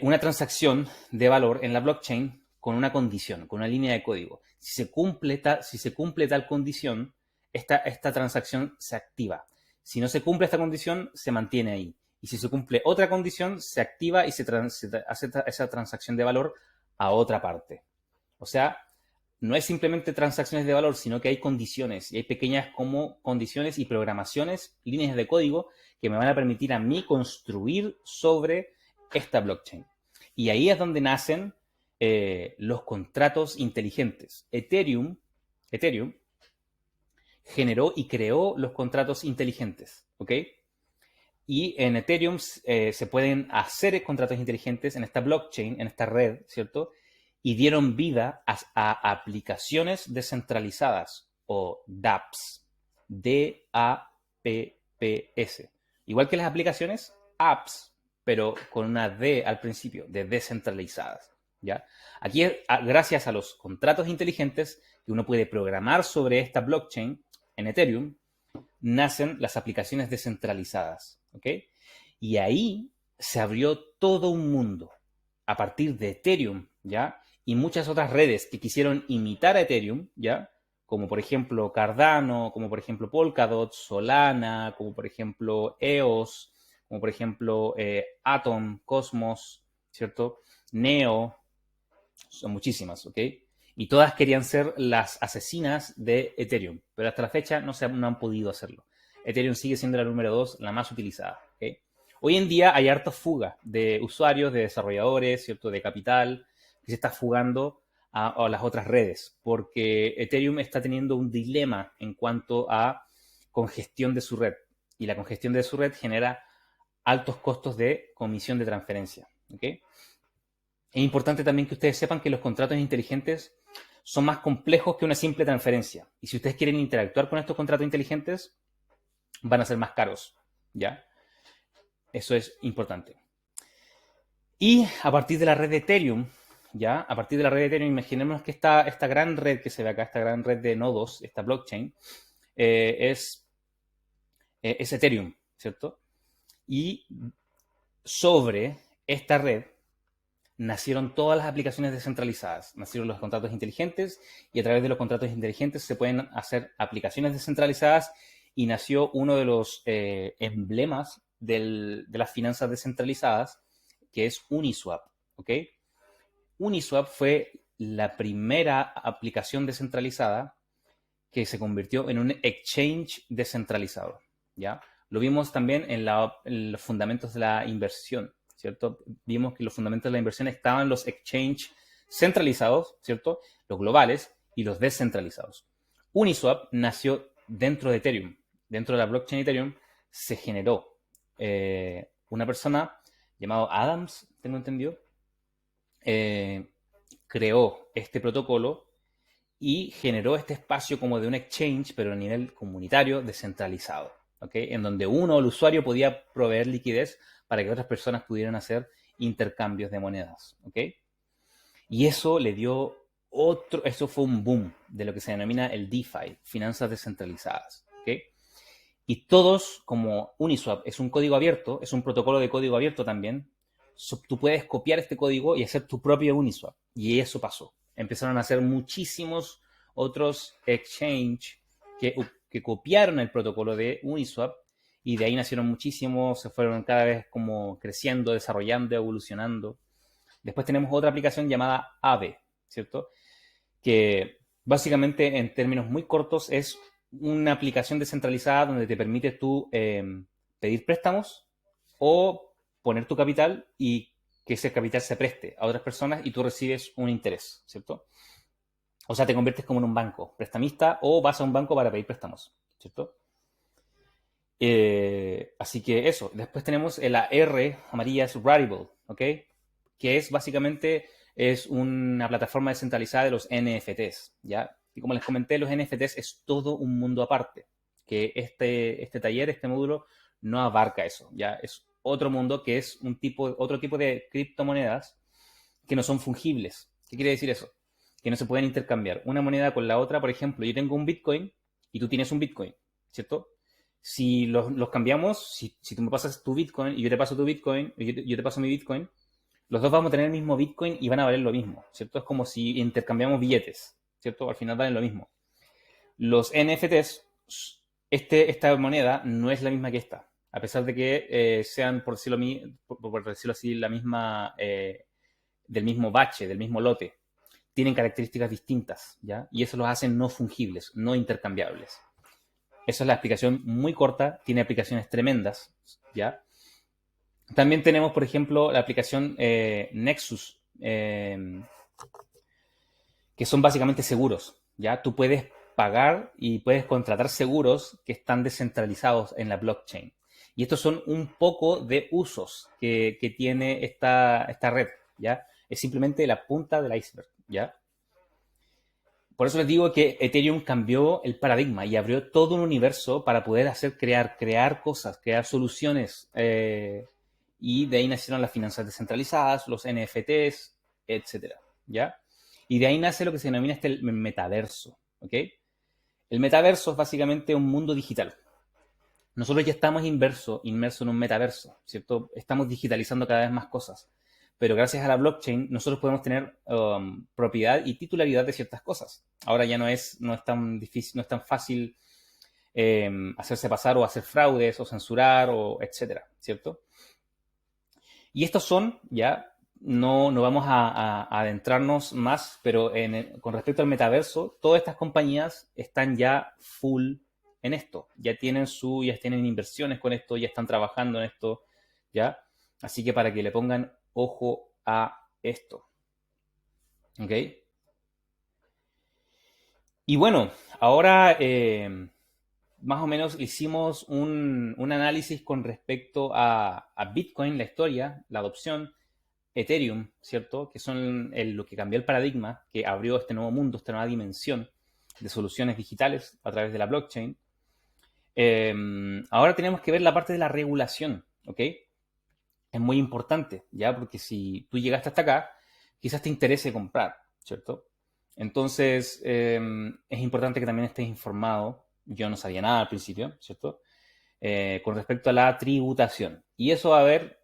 una transacción de valor en la blockchain con una condición, con una línea de código. Si se cumple tal condición, esta transacción se activa. Si no se cumple esta condición, se mantiene ahí. Y si se cumple otra condición, se activa y se hace esa transacción de valor a otra parte. O sea, no es simplemente transacciones de valor, sino que hay condiciones. Y hay pequeñas como condiciones y programaciones, líneas de código, que me van a permitir a mí construir sobre esta blockchain. Y ahí es donde nacen los contratos inteligentes. Ethereum generó y creó los contratos inteligentes, ¿ok? Y en Ethereum se pueden hacer contratos inteligentes en esta blockchain, en esta red, ¿cierto? Y dieron vida a aplicaciones descentralizadas o dApps. D-A-P-P-S. Igual que las aplicaciones, apps, pero con una D al principio, de descentralizadas, ¿ya? Aquí, gracias a los contratos inteligentes que uno puede programar sobre esta blockchain en Ethereum, nacen las aplicaciones descentralizadas, ¿ok? Y ahí se abrió todo un mundo a partir de Ethereum, ¿ya? Y muchas otras redes que quisieron imitar a Ethereum, ¿ya? Como por ejemplo Cardano, como por ejemplo Polkadot, Solana, como por ejemplo EOS, como por ejemplo Atom, Cosmos, ¿cierto? Neo, son muchísimas, ¿ok? Y todas querían ser las asesinas de Ethereum, pero hasta la fecha no han podido hacerlo. Ethereum sigue siendo la número 2, la más utilizada, ¿ok? Hoy en día hay harta fuga de usuarios, de desarrolladores, ¿cierto? De capital, que se está fugando a las otras redes, porque Ethereum está teniendo un dilema en cuanto a congestión de su red. Y la congestión de su red genera altos costos de comisión de transferencia. ¿Okay? Es importante también que ustedes sepan que los contratos inteligentes son más complejos que una simple transferencia. Y si ustedes quieren interactuar con estos contratos inteligentes, van a ser más caros. ¿Ya? Eso es importante. Y a partir de la red de Ethereum, ¿ya? A partir de la red de Ethereum, imaginémonos que esta gran red que se ve acá, esta gran red de nodos, esta blockchain, es Ethereum, ¿cierto? Y sobre esta red nacieron todas las aplicaciones descentralizadas, nacieron los contratos inteligentes y a través de los contratos inteligentes se pueden hacer aplicaciones descentralizadas y nació uno de los emblemas de las finanzas descentralizadas, que es Uniswap, ¿ok? Uniswap fue la primera aplicación descentralizada que se convirtió en un exchange descentralizado, ¿ya? Lo vimos también en los fundamentos de la inversión, ¿cierto? Vimos que los fundamentos de la inversión estaban los exchange centralizados, ¿cierto? Los globales y los descentralizados. Uniswap nació dentro de Ethereum. Dentro de la blockchain Ethereum se generó una persona llamado Adams, tengo entendido, creó este protocolo y generó este espacio como de un exchange, pero a nivel comunitario descentralizado, ¿okay? En donde uno, el usuario, podía proveer liquidez para que otras personas pudieran hacer intercambios de monedas, ¿okay? Y eso le dio eso fue un boom de lo que se denomina el DeFi, finanzas descentralizadas, ¿okay? Y todos, como Uniswap es un código abierto, es un protocolo de código abierto también, tú puedes copiar este código y hacer tu propio Uniswap. Y eso pasó. Empezaron a hacer muchísimos otros exchange que copiaron el protocolo de Uniswap y de ahí nacieron muchísimos, se fueron cada vez como creciendo, desarrollando, evolucionando. Después tenemos otra aplicación llamada Aave, ¿cierto? Que básicamente en términos muy cortos es una aplicación descentralizada donde te permite tú pedir préstamos o poner tu capital y que ese capital se preste a otras personas y tú recibes un interés, ¿cierto? O sea, te conviertes como en un banco prestamista o vas a un banco para pedir préstamos, ¿cierto? Así que eso. Después tenemos la R amarilla, es Rarible, ¿ok? Que es básicamente es una plataforma descentralizada de los NFTs, ¿ya? Y como les comenté, los NFTs es todo un mundo aparte, que este taller, este módulo, no abarca eso, ¿ya? Es otro mundo que es otro tipo de criptomonedas que no son fungibles. ¿Qué quiere decir eso? Que no se pueden intercambiar una moneda con la otra. Por ejemplo, yo tengo un Bitcoin y tú tienes un Bitcoin, ¿cierto? Si los cambiamos, si tú me pasas tu Bitcoin y yo te paso tu Bitcoin, y yo te paso mi Bitcoin, los dos vamos a tener el mismo Bitcoin y van a valer lo mismo, ¿cierto? Es como si intercambiamos billetes, ¿cierto? Al final valen lo mismo. Los NFTs, esta moneda no es la misma que esta, a pesar de que sean, por decirlo así, la misma, del mismo bache, del mismo lote. Tienen características distintas, ¿ya? Y eso los hace no fungibles, no intercambiables. Esa es la explicación muy corta, tiene aplicaciones tremendas, ¿ya? También tenemos, por ejemplo, la aplicación Nexus, que son básicamente seguros, ¿ya? Tú puedes pagar y puedes contratar seguros que están descentralizados en la blockchain. Y estos son un poco de usos que tiene esta red, ¿ya? Es simplemente la punta del iceberg, ¿ya? Por eso les digo que Ethereum cambió el paradigma y abrió todo un universo para poder crear cosas, crear soluciones. Y de ahí nacieron las finanzas descentralizadas, los NFTs, etcétera, ¿ya? Y de ahí nace lo que se denomina el metaverso, ¿ok? El metaverso es básicamente un mundo digital. Nosotros ya estamos inmersos en un metaverso, ¿cierto? Estamos digitalizando cada vez más cosas. Pero gracias a la blockchain nosotros podemos tener propiedad y titularidad de ciertas cosas. Ahora ya no es tan difícil, no es tan fácil hacerse pasar o hacer fraudes o censurar o etcétera, ¿cierto? Y estos son, ya, no vamos a adentrarnos más, pero con respecto al metaverso, todas estas compañías están ya full en esto. Ya tienen inversiones con esto, ya están trabajando en esto, ¿ya? Así que para que le pongan ojo a esto. ¿Ok? Y bueno, ahora más o menos hicimos un análisis con respecto a Bitcoin, la historia, la adopción, Ethereum, ¿cierto? Que son lo que cambió el paradigma, que abrió este nuevo mundo, esta nueva dimensión de soluciones digitales a través de la blockchain. Ahora tenemos que ver la parte de la regulación, ¿ok? Es muy importante, ¿ya? Porque si tú llegaste hasta acá, quizás te interese comprar, ¿cierto? Entonces, es importante que también estés informado. Yo no sabía nada al principio, ¿cierto? Con respecto a la tributación. Y eso, a ver,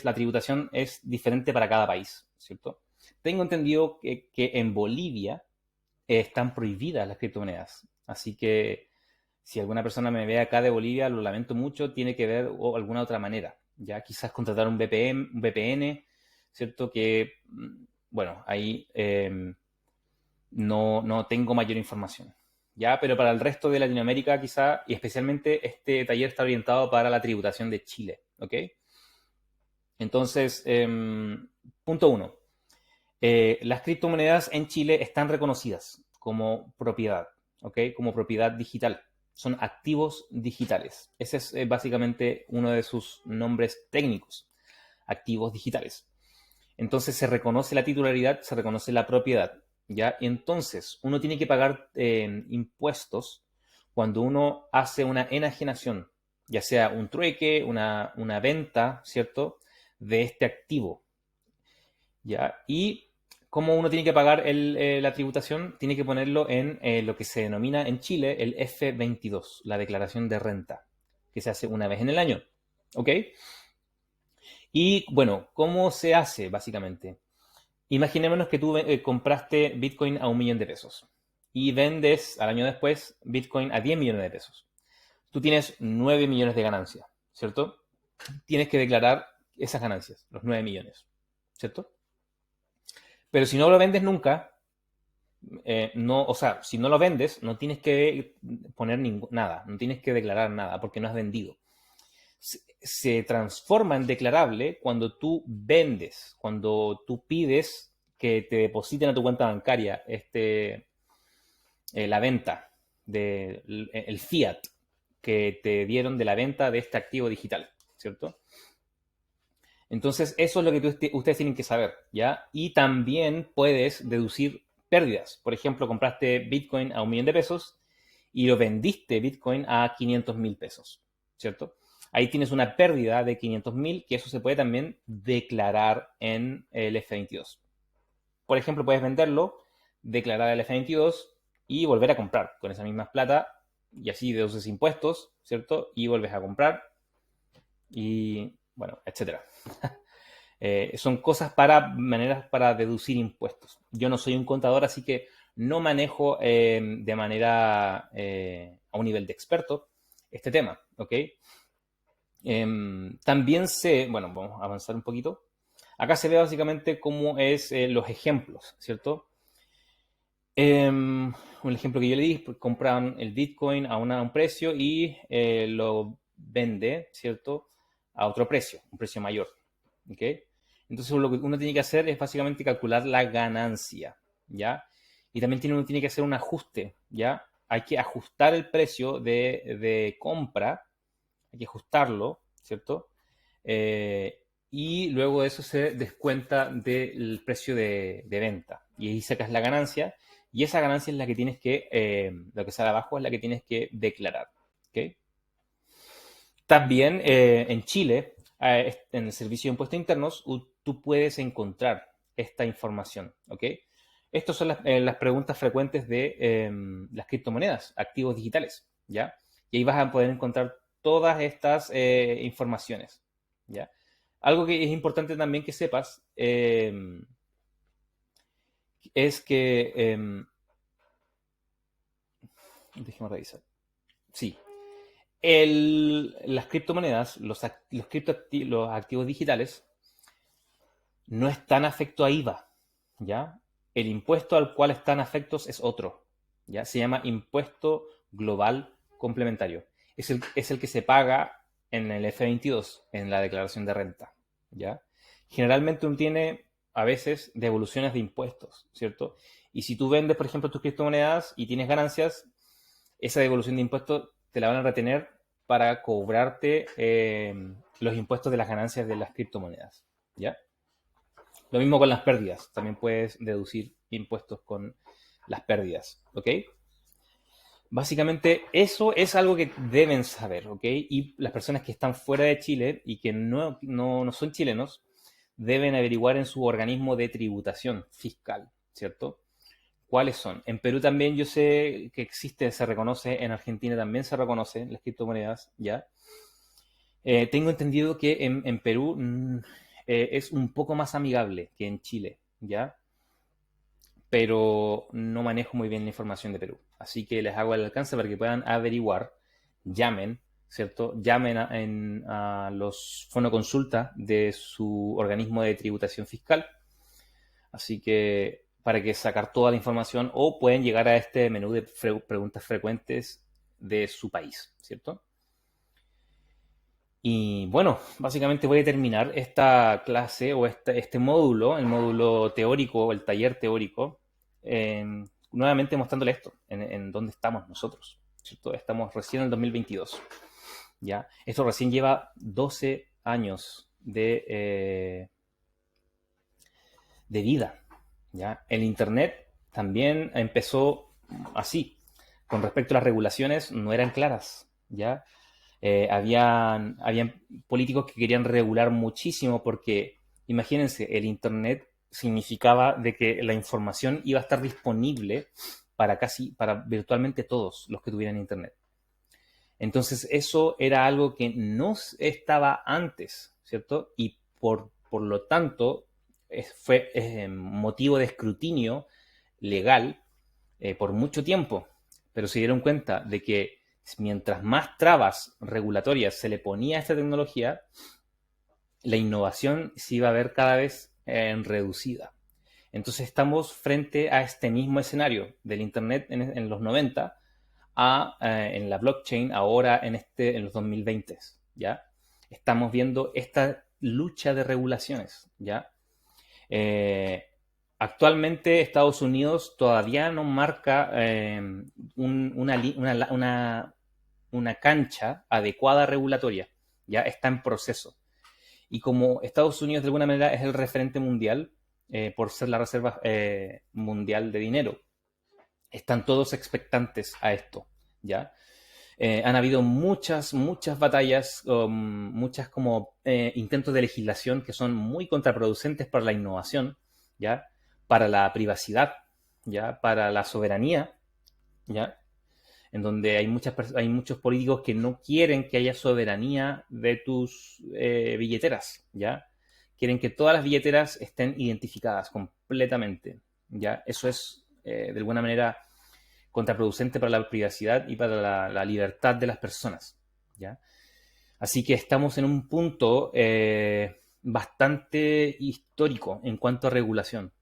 la tributación es diferente para cada país, ¿cierto? Tengo entendido que en Bolivia están prohibidas las criptomonedas. Así que si alguna persona me ve acá de Bolivia, lo lamento mucho, tiene que ver o alguna otra manera. Ya quizás contratar un VPN, ¿cierto? Que, bueno, ahí no tengo mayor información. Ya, pero para el resto de Latinoamérica quizá, y especialmente este taller está orientado para la tributación de Chile, ¿ok? Entonces, punto uno. Las criptomonedas en Chile están reconocidas como propiedad, ¿ok? Como propiedad digital. Son activos digitales. Ese es básicamente uno de sus nombres técnicos, activos digitales. Entonces se reconoce la titularidad, se reconoce la propiedad, ¿ya? Entonces uno tiene que pagar impuestos cuando uno hace una enajenación, ya sea un trueque, una venta, ¿cierto? De este activo, ¿ya? Y como uno tiene que pagar la tributación, tiene que ponerlo en lo que se denomina en Chile el F22, la declaración de renta, que se hace una vez en el año, ¿ok? Y bueno, ¿cómo se hace básicamente? Imaginémonos que tú compraste Bitcoin a 1 millón de pesos y vendes al año después Bitcoin a 10 millones de pesos. Tú tienes 9 millones de ganancias, ¿cierto? Tienes que declarar esas ganancias, los 9 millones, ¿cierto? Pero si no lo vendes nunca, no, o sea, si no lo vendes, no tienes que poner nada, no tienes que declarar nada porque no has vendido. Se transforma en declarable cuando tú vendes, cuando tú pides que te depositen a tu cuenta bancaria la venta, el fiat que te dieron de la venta de este activo digital, ¿cierto? Entonces, eso es lo que ustedes tienen que saber, ¿ya? Y también puedes deducir pérdidas. Por ejemplo, compraste Bitcoin a 1 millón de pesos y lo vendiste Bitcoin a 500.000 pesos, ¿cierto? Ahí tienes una pérdida de 500.000, que eso se puede también declarar en el F22. Por ejemplo, puedes venderlo, declarar el F22 y volver a comprar con esa misma plata y así deduces impuestos, ¿cierto? Y vuelves a comprar y, bueno, etcétera. Son maneras para deducir impuestos. Yo no soy un contador, así que no manejo de manera a un nivel de experto este tema, ¿ok? También sé, bueno, vamos a avanzar un poquito. Acá se ve básicamente cómo es los ejemplos, ¿cierto? Un ejemplo que yo le di, pues, compraban el Bitcoin a un precio y lo vende, ¿cierto? A otro precio, un precio mayor, ¿ok? Entonces lo que uno tiene que hacer es básicamente calcular la ganancia, ¿ya? Y también uno tiene que hacer un ajuste, ¿ya? Hay que ajustar el precio de compra, hay que ajustarlo, ¿cierto? Y luego de eso se descuenta del precio de venta. Y ahí sacas la ganancia. Y esa ganancia es la que tienes lo que sale abajo es la que tienes que declarar. ¿Ok? También en Chile, en el Servicio de Impuestos Internos, tú puedes encontrar esta información. ¿Ok? Estas son las preguntas frecuentes de las criptomonedas, activos digitales. ¿Ya? Y ahí vas a poder encontrar todas estas informaciones. ¿Ya? Algo que es importante también que sepas es que, déjeme revisar. Sí, las criptomonedas, los activos digitales, no están afectos a IVA, ¿ya? El impuesto al cual están afectos es otro, ¿ya? Se llama impuesto global complementario. Es el que se paga en el F22, en la declaración de renta, ¿ya? Generalmente uno tiene a veces devoluciones de impuestos, ¿cierto? Y si tú vendes, por ejemplo, tus criptomonedas y tienes ganancias, esa devolución de impuestos te la van a retener para cobrarte los impuestos de las ganancias de las criptomonedas, ¿ya? Lo mismo con las pérdidas, también puedes deducir impuestos con las pérdidas, ¿ok? Básicamente eso es algo que deben saber, ¿ok? Y las personas que están fuera de Chile y que no son chilenos deben averiguar en su organismo de tributación fiscal, ¿cierto? ¿Cuáles son? En Perú también yo sé que existe, se reconoce, en Argentina también se reconoce las criptomonedas, ¿ya? Tengo entendido que en Perú es un poco más amigable que en Chile, ¿ya? Pero no manejo muy bien la información de Perú. Así que les hago el alcance para que puedan averiguar, llamen, ¿cierto? Llamen a los fonoconsulta de su organismo de tributación fiscal. Así que para que sacar toda la información o pueden llegar a este menú de preguntas frecuentes de su país, ¿cierto? Y bueno, básicamente voy a terminar esta clase o este módulo, el módulo teórico o el taller teórico, nuevamente mostrándole esto, en dónde estamos nosotros, ¿cierto? Estamos recién en el 2022, ¿ya? Esto recién lleva 12 años de vida, ¿ya? El Internet también empezó así. Con respecto a las regulaciones, no eran claras, ¿ya? Habían políticos que querían regular muchísimo porque, imagínense, el Internet significaba de que la información iba a estar disponible para virtualmente todos los que tuvieran Internet. Entonces, eso era algo que no estaba antes, ¿cierto? Y por lo tanto, fue motivo de escrutinio legal por mucho tiempo. Pero se dieron cuenta de que mientras más trabas regulatorias se le ponía a esta tecnología, la innovación se iba a ver cada vez reducida. Entonces estamos frente a este mismo escenario del Internet en los 90 en la blockchain ahora en los 2020, ¿ya? Estamos viendo esta lucha de regulaciones, ¿ya? Actualmente Estados Unidos todavía no marca una cancha adecuada regulatoria, ya está en proceso. Y como Estados Unidos de alguna manera es el referente mundial, por ser la reserva mundial de dinero, están todos expectantes a esto, ¿ya? Han habido muchas batallas, muchas como intentos de legislación que son muy contraproducentes para la innovación, ¿ya? Para la privacidad, ¿ya? Para la soberanía, ¿ya? En donde hay muchos políticos que no quieren que haya soberanía de tus billeteras, ¿ya? Quieren que todas las billeteras estén identificadas completamente, ¿ya? Eso es, de alguna manera, contraproducente para la privacidad y para la libertad de las personas, ¿ya? Así que estamos en un punto bastante histórico en cuanto a regulación.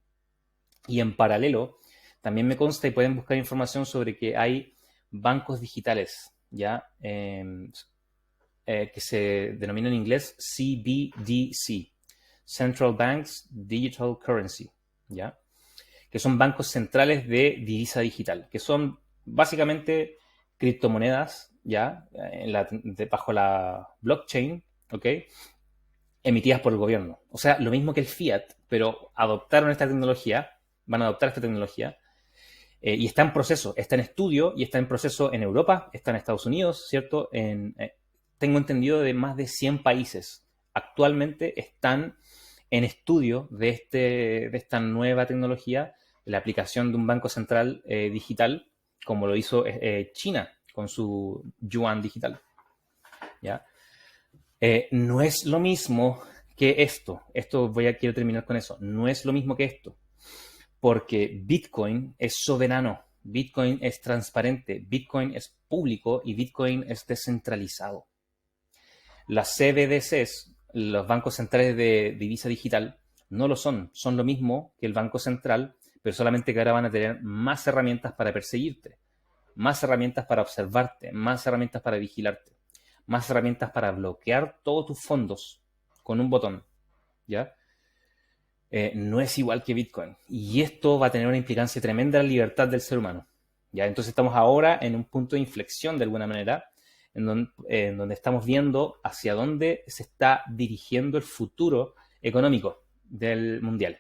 Y en paralelo, también me consta y pueden buscar información sobre que hay bancos digitales, ¿ya? Que se denomina en inglés CBDC, Central Banks Digital Currency, ¿ya? Que son bancos centrales de divisa digital, que son básicamente criptomonedas, ¿ya? Bajo la blockchain, ¿ok? Emitidas por el gobierno. O sea, lo mismo que el fiat, pero adoptaron esta tecnología, van a adoptar esta tecnología, y está en proceso, está en estudio y está en proceso en Europa, está en Estados Unidos, ¿cierto? Tengo entendido de más de 100 países. Actualmente están en estudio de esta nueva tecnología, la aplicación de un banco central digital, como lo hizo China con su yuan digital, ¿ya? No es lo mismo que esto. Quiero terminar con eso. No es lo mismo que esto. Porque Bitcoin es soberano, Bitcoin es transparente, Bitcoin es público y Bitcoin es descentralizado. Las CBDCs, los bancos centrales de divisa digital, no lo son. Son lo mismo que el Banco Central, pero solamente que ahora van a tener más herramientas para perseguirte, más herramientas para observarte, más herramientas para vigilarte, más herramientas para bloquear todos tus fondos con un botón, ¿ya? no es igual que Bitcoin. Y esto va a tener una implicancia tremenda en la libertad del ser humano. ¿Ya? Entonces estamos ahora en un punto de inflexión de alguna manera, en donde estamos viendo hacia dónde se está dirigiendo el futuro económico del mundial.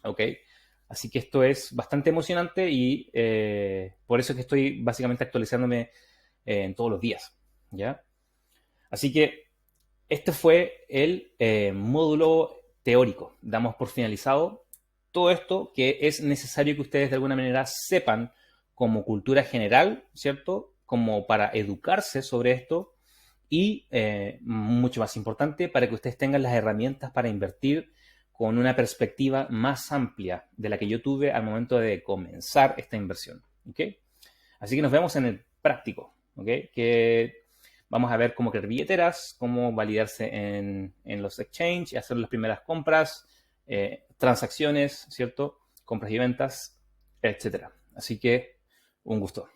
¿Ok? Así que esto es bastante emocionante y por eso es que estoy básicamente actualizándome en todos los días. ¿Ya? Así que este fue el módulo teórico. Damos por finalizado todo esto que es necesario que ustedes de alguna manera sepan como cultura general, ¿cierto? Como para educarse sobre esto y, mucho más importante, para que ustedes tengan las herramientas para invertir con una perspectiva más amplia de la que yo tuve al momento de comenzar esta inversión. ¿Ok? Así que nos vemos en el práctico. ¿Ok? Que vamos a ver cómo crear billeteras, cómo validarse en los exchanges, hacer las primeras compras, transacciones, ¿cierto? Compras y ventas, etcétera. Así que un gusto.